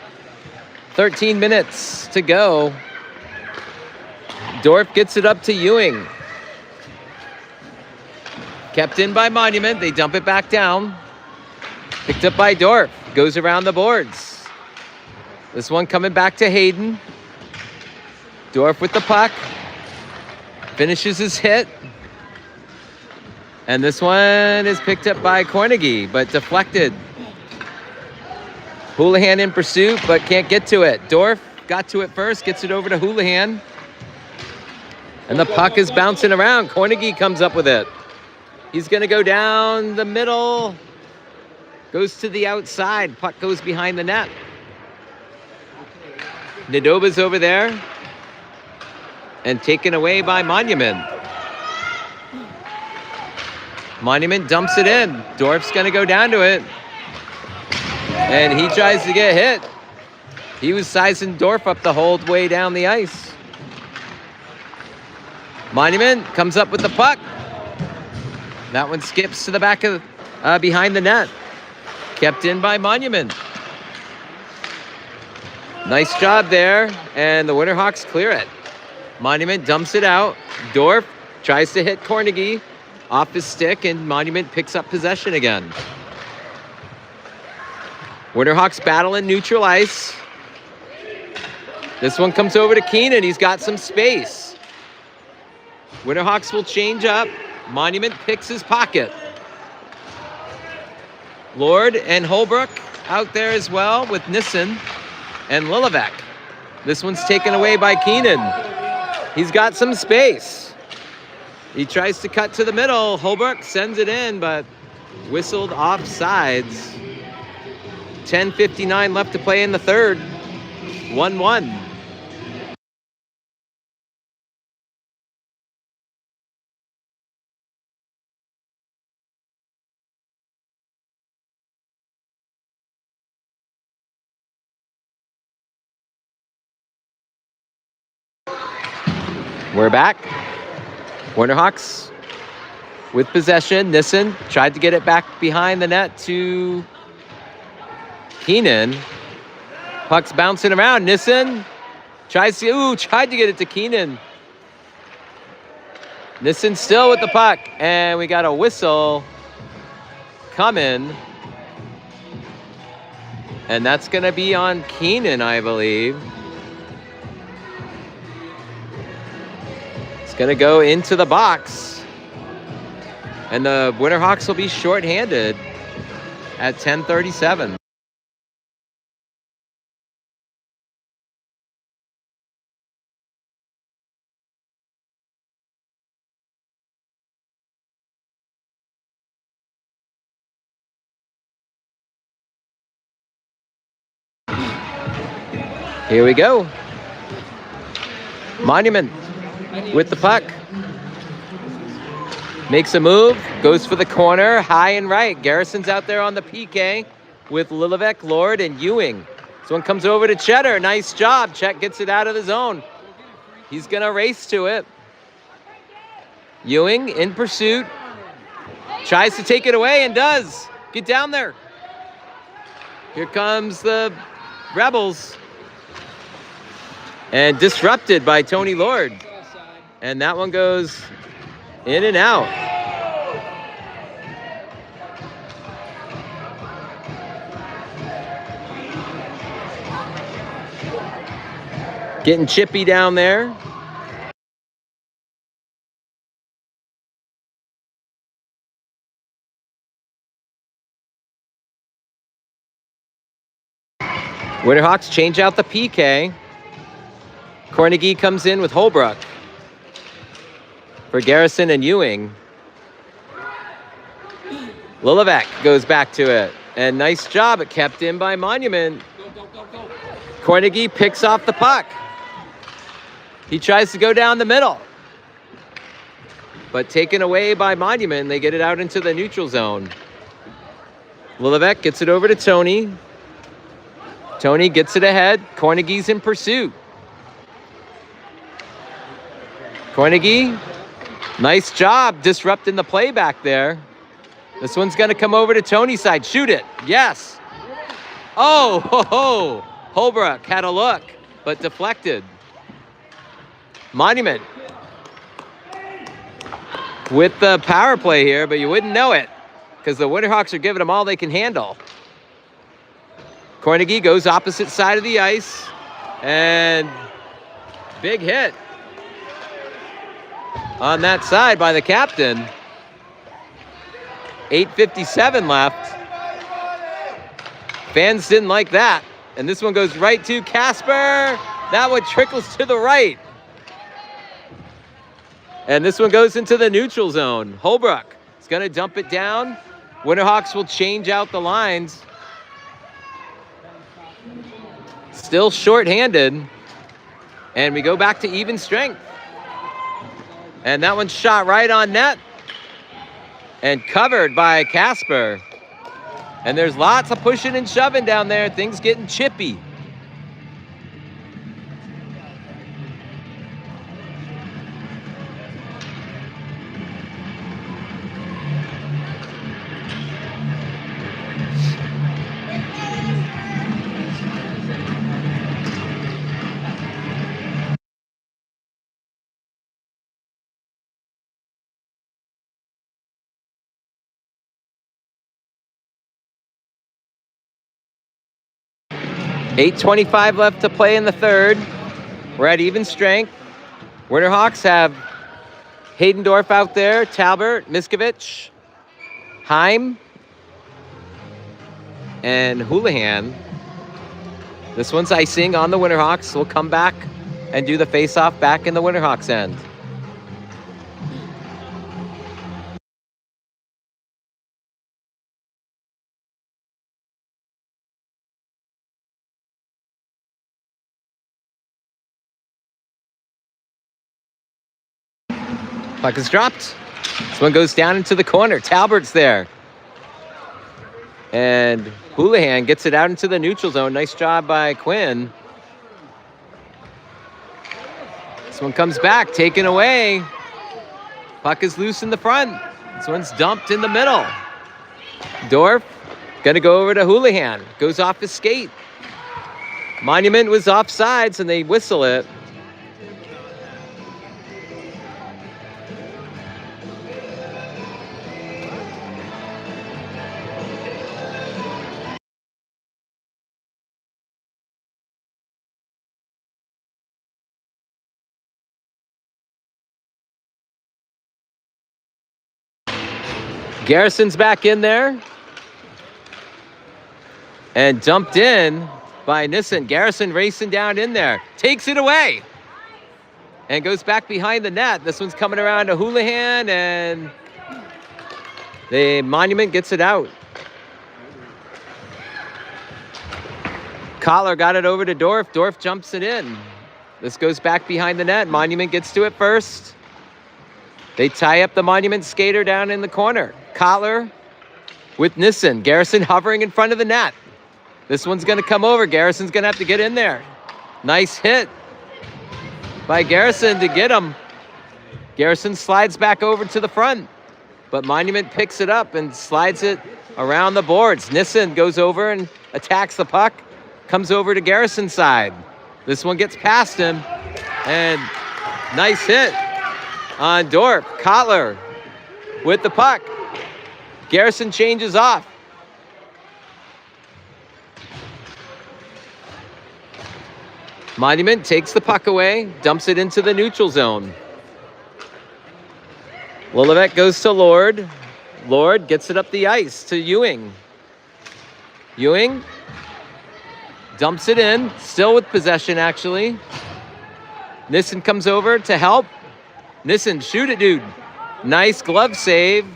13 minutes to go. Dorf gets it up to Ewing. Kept in by Monument. They dump it back down. Picked up by Dorf. Goes around the boards. This one coming back to Hayden. Dorf with the puck. Finishes his hit. And this one is picked up by Cornegie, but deflected. Houlihan in pursuit, but can't get to it. Dorf got to it first, gets it over to Houlihan. And the puck is bouncing around. Cornegie comes up with it. He's going to go down the middle. Goes to the outside. Puck goes behind the net. Nadoba's over there. And taken away by Monument. Monument dumps it in. Dorf's going to go down to it. And he tries to get hit. He was sizing Dorf up the whole way down the ice. Monument comes up with the puck. That one skips to the back of behind the net. Kept in by Monument. Nice job there. And the Winterhawks clear it. Monument dumps it out. Dorf tries to hit Cornegie off his stick, and Monument picks up possession again. Winterhawks battling neutral ice. This one comes over to Keenan. He's got some space. Winterhawks will change up. Monument picks his pocket. Lord and Holbrook out there as well with Nissen and Lilivek. This one's taken away by Keenan. He's got some space. He tries to cut to the middle. Holbrook sends it in, but whistled off sides. 10:59 left to play in the third. 1-1. We're back. Winterhawks with possession. Nissen tried to get it back behind the net to Keenan. Puck's bouncing around. Nissen tried to get it to Keenan. Nissen still with the puck. And we got a whistle coming. And that's going to be on Keenan, I believe. It's going to go into the box. And the Winterhawks will be shorthanded at 10:37. Here we go. Monument with the puck. Makes a move, goes for the corner, high and right. Garrison's out there on the PK with Lilivec, Lord, and Ewing. This one comes over to Cheddar. Nice job. Chet gets it out of the zone. He's going to race to it. Ewing in pursuit. Tries to take it away and does. Get down there. Here comes the Rebels. And disrupted by Tony Lord. And that one goes in and out. Getting chippy down there. Winterhawks change out the PK. Cornegie comes in with Holbrook for Garrison and Ewing. Lilivec goes back to it. And nice job. It kept in by Monument. Cornegie picks off the puck. He tries to go down the middle. But taken away by Monument. They get it out into the neutral zone. Lilivec gets it over to Tony. Tony gets it ahead. Cornegie's in pursuit. Cornegie, nice job disrupting the play back there. This one's going to come over to Tony's side. Shoot it. Yes. Oh, ho, ho. Holbrook had a look, but deflected. Monument with the power play here, but you wouldn't know it because the Winterhawks are giving them all they can handle. Cornegie goes opposite side of the ice, and big hit on that side by the captain. 8:57 left. Fans didn't like that. And this one goes right to Casper. That one trickles to the right. And this one goes into the neutral zone. Holbrook is going to dump it down. Winterhawks will change out the lines. Still short-handed. And we go back to even strength. And that one shot right on net. And covered by Casper. And there's lots of pushing and shoving down there. Things getting chippy. .825 left to play in the third. We're at even strength. Winterhawks have Haydendorf out there, Talbert, Miskovich, Heim, and Houlihan. This one's icing on the Winterhawks. We'll come back and do the face-off back in the Winterhawks end. Puck is dropped. This one goes down into the corner. Talbert's there. And Houlihan gets it out into the neutral zone. Nice job by Quinn. This one comes back, taken away. Puck is loose in the front. This one's dumped in the middle. Dorf gonna go over to Houlihan. Goes off his skate. Monument was offsides and they whistle it. Garrison's back in there. And dumped in by Nissen. Garrison racing down in there. Takes it away. And goes back behind the net. This one's coming around to Houlihan. And the Monument gets it out. Collar got it over to Dorf. Dorf jumps it in. This goes back behind the net. Monument gets to it first. They tie up the Monument skater down in the corner. Kotler with Nissen. Garrison hovering in front of the net. This one's going to come over. Garrison's going to have to get in there. Nice hit by Garrison to get him. Garrison slides back over to the front, but Monument picks it up and slides it around the boards. Nissen goes over and attacks the puck, comes over to Garrison's side. This one gets past him, and nice hit on Dorf. Kotler with the puck. Garrison changes off. Monument takes the puck away, dumps it into the neutral zone. Lillivec goes to Lord. Lord gets it up the ice to Ewing. Ewing dumps it in, still with possession actually. Nissen comes over to help. Nissen, shoot it, dude. Nice glove save.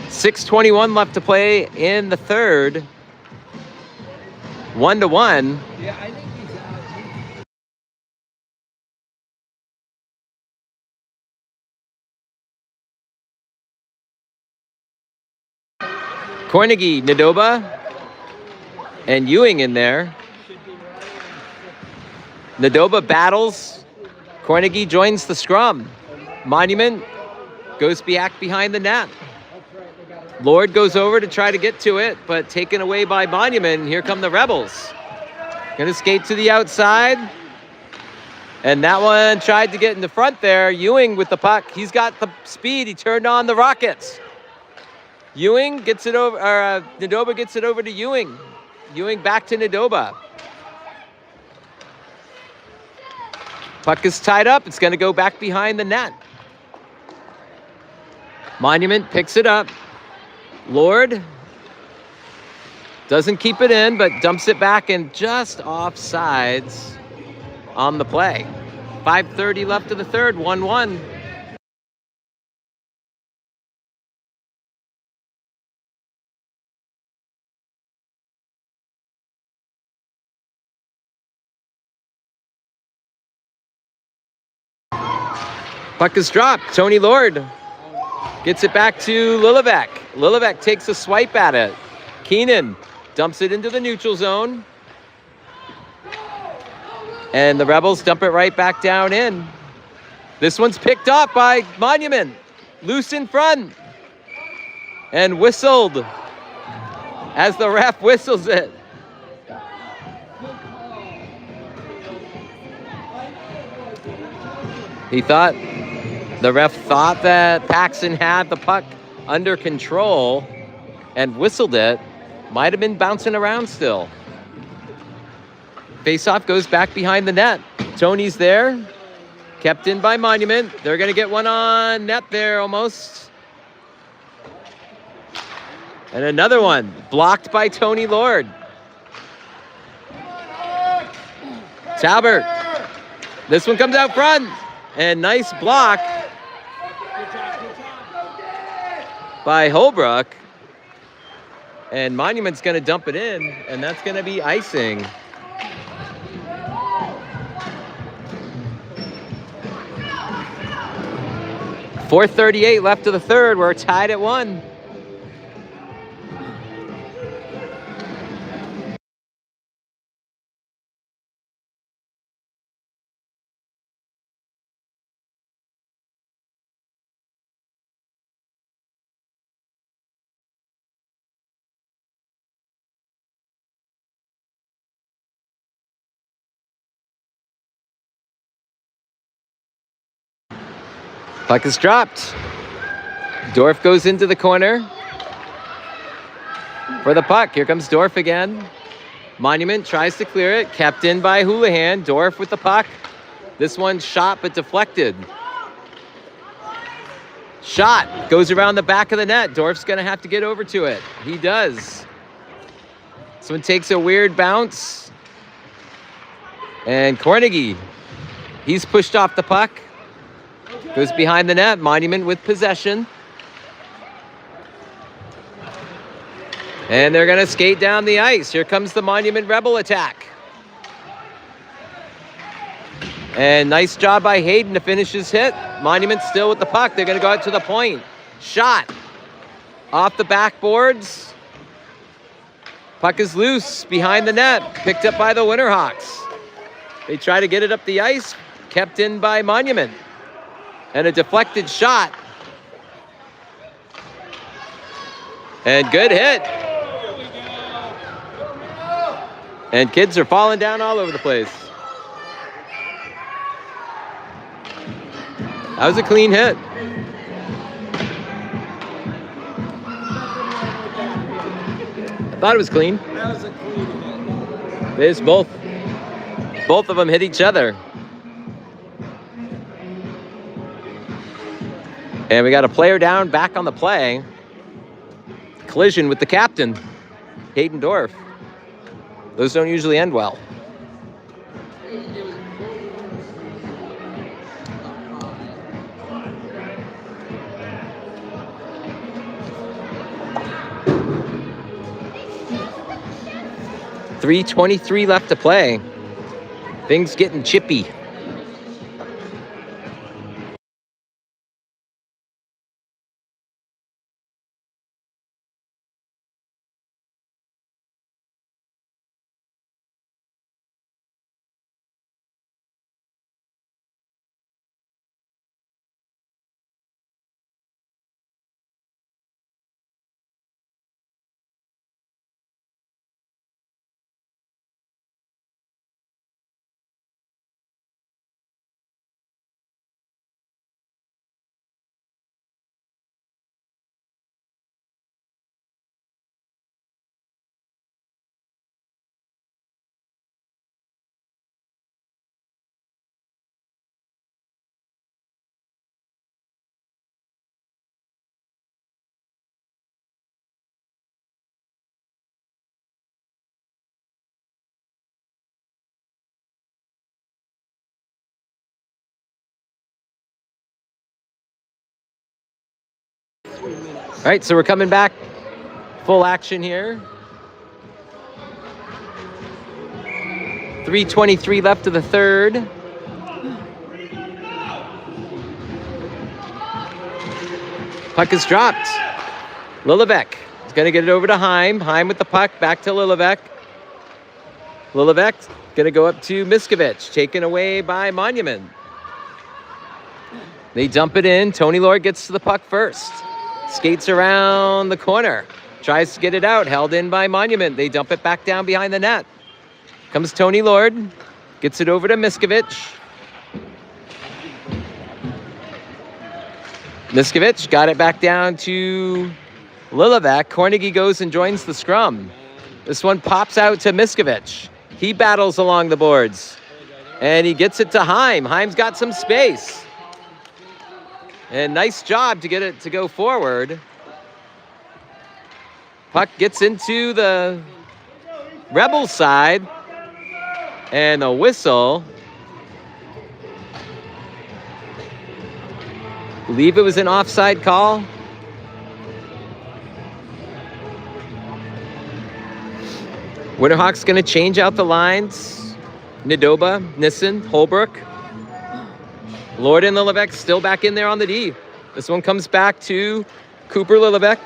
.6:21 left to play in the third. 1-1. Yeah, I think he's out. Kornegay, Nadoba, and Ewing in there. Nadoba battles. Kornegay joins the scrum. Monument goes back behind the net. Lord goes over to try to get to it, but taken away by Monument. And here come the Rebels. Gonna skate to the outside. And that one tried to get in the front there. Ewing with the puck. He's got the speed. He turned on the Rockets. Ewing gets it over, or Nadoba gets it over to Ewing. Ewing back to Nadoba. Puck is tied up. It's gonna go back behind the net. Monument picks it up. Lord doesn't keep it in, but dumps it back and just offsides on the play. 5:30 left of the third, 1-1. Puck is dropped. Tony Lord gets it back to Lillivec. Lillivec takes a swipe at it. Keenan dumps it into the neutral zone. And the Rebels dump it right back down in. This one's picked up by Monument. Loose in front. And whistled as the ref whistles it. The ref thought that Paxton had the puck under control and whistled it. Might have been bouncing around still. Faceoff goes back behind the net. Tony's there, kept in by Monument. They're gonna get one on net there almost. And another one blocked by Tony Lord. Talbert. This one comes out front. And nice block by Holbrook. And Monument's going to dump it in, and that's going to be icing. .438 left of the third. We're tied at 1. Puck is dropped. Dorf goes into the corner for the puck. Here comes Dorf again. Monument tries to clear it. Kept in by Houlihan. Dorf with the puck. This one shot but deflected. Shot goes around the back of the net. Dorf's going to have to get over to it. He does. This one takes a weird bounce. And Kornegay, he's pushed off the puck. Goes behind the net. Monument with possession. And they're going to skate down the ice. Here comes the Monument Rebel attack. And nice job by Hayden to finish his hit. Monument still with the puck. They're going to go out to the point. Shot. Off the backboards. Puck is loose behind the net. Picked up by the Winterhawks. They try to get it up the ice. Kept in by Monument. And a deflected shot. And good hit. And kids are falling down all over the place. That was a clean hit. I thought it was clean. That was a clean hit. They just both of them hit each other. And we got a player down back on the play. Collision with the captain, Hayden Dorff. Those don't usually end well. .323 left to play. Things getting chippy. All right, so we're coming back. Full action here. 3:23 left of the third. Puck is dropped. Lillevec is going to get it over to Heim. Heim with the puck, back to Lillevec. Lillevec going to go up to Miskovich, taken away by Monument. They dump it in. Tony Lord gets to the puck first. Skates around the corner. Tries to get it out. Held in by Monument. They dump it back down behind the net. Comes Tony Lord. Gets it over to Miskovich. Miskovich got it back down to Lillevec. Cornegie goes and joins the scrum. This one pops out to Miskovich. He battles along the boards. And he gets it to Heim. Heim's got some space. And nice job to get it to go forward. Puck gets into the Rebel side. And a whistle. Believe it was an offside call. Winterhawks going to change out the lines. Nadoba, Nissen, Holbrook. Lord and Lillevec still back in there on the D. This one comes back to Cooper Lillevec.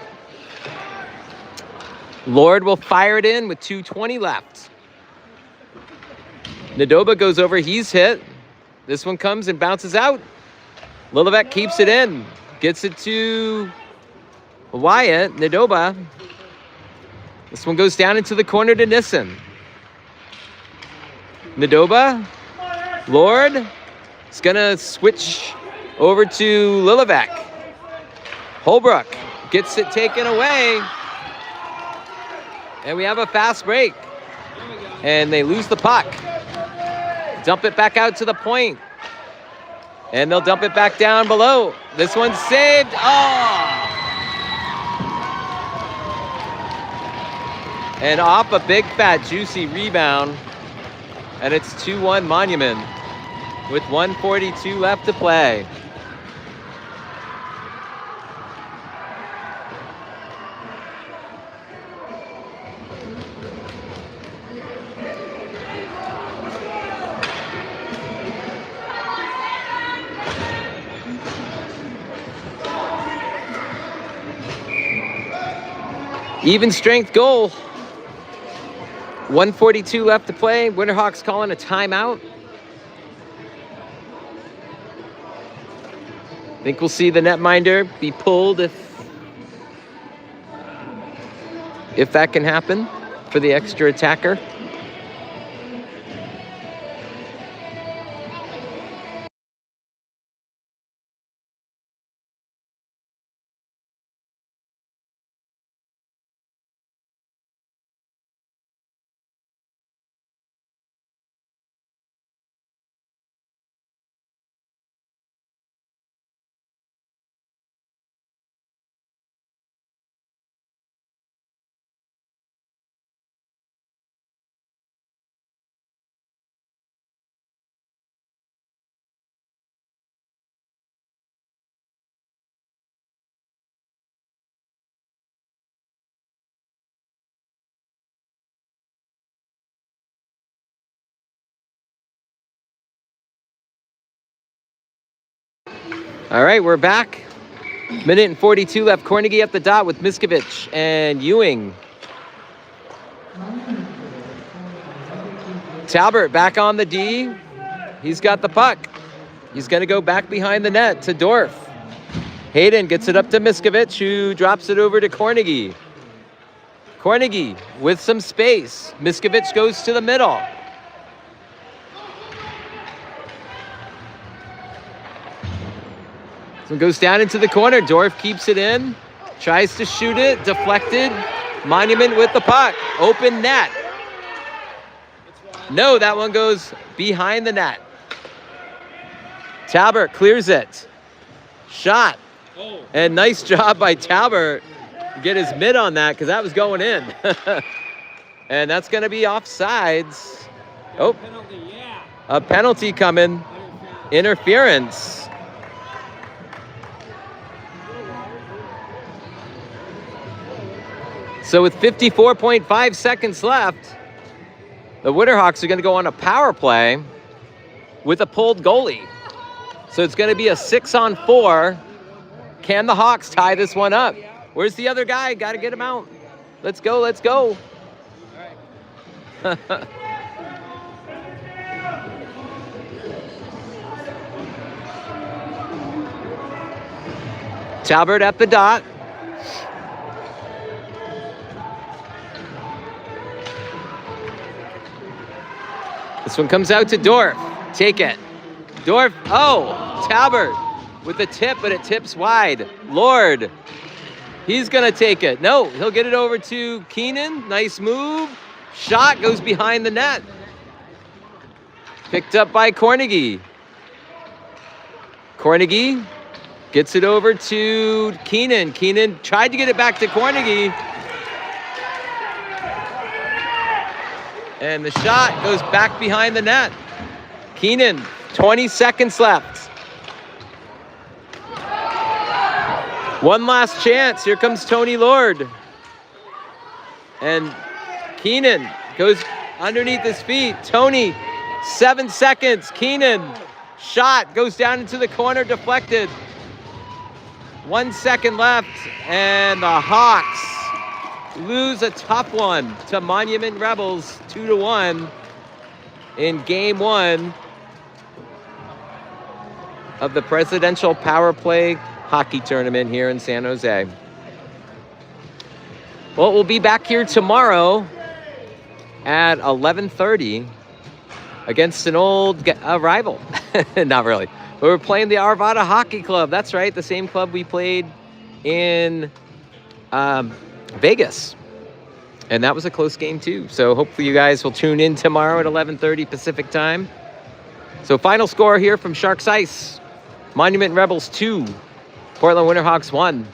Lord will fire it in with 2:20 left. Nadoba goes over, he's hit. This one comes and bounces out. Lillevec keeps it in. Gets it to Wyatt. Nadoba. This one goes down into the corner to Nissen. Nadoba. Lord. It's going to switch over to Lillevec. Holbrook gets it taken away. And we have a fast break. And they lose the puck. Dump it back out to the point. And they'll dump it back down below. This one's saved. Oh! And off a big, fat, juicy rebound. And it's 2-1 Monument with 1:42 left to play. Even strength goal. 1:42 left to play. Winterhawks calling a timeout. Think we'll see the netminder be pulled if that can happen for the extra attacker. All right, we're back. Minute and 42 left. Cornegie at the dot with Miskovich and Ewing. Talbert back on the D. He's got the puck. He's going to go back behind the net to Dorf. Hayden gets it up to Miskovich, who drops it over to Cornegie. Cornegie with some space. Miskovich goes to the middle. So it goes down into the corner. Dorf keeps it in. Tries to shoot it. Deflected. Monument with the puck. Open net. No, that one goes behind the net. Talbert clears it. Shot. And nice job by Talbert to get his mitt on that because that was going in. And that's going to be offsides. Oh, a penalty coming. Interference. So with 54.5 seconds left, the Winterhawks are going to go on a power play with a pulled goalie. So it's going to be a 6-on-4. Can the Hawks tie this one up? Where's the other guy? Got to get him out. Let's go, let's go. Talbert at the dot. This one comes out to Dorf. Take it. Dorf. Oh, Talbert with the tip, but it tips wide. Lord. He's going to take it. No, he'll get it over to Keenan. Nice move. Shot goes behind the net. Picked up by Cornegie. Cornegie gets it over to Keenan. Keenan tried to get it back to Cornegie. And the shot goes back behind the net. Keenan, 20 seconds left. One last chance. Here comes Tony Lord. And Keenan goes underneath his feet. Tony, 7 seconds. Keenan, shot goes down into the corner, deflected. 1 second left, and the Hawks lose a tough one to Monument Rebels, 2-1 in Game 1 of the Presidential Power Play Hockey Tournament here in San Jose. Well, we'll be back here tomorrow at 11:30 against an old rival. Not really. But we're playing the Arvada Hockey Club. That's right, the same club we played in Vegas. And that was a close game too. So hopefully you guys will tune in tomorrow at 11:30 Pacific time. So final score here from Sharks Ice. Monument Rebels 2, Portland Winterhawks 1.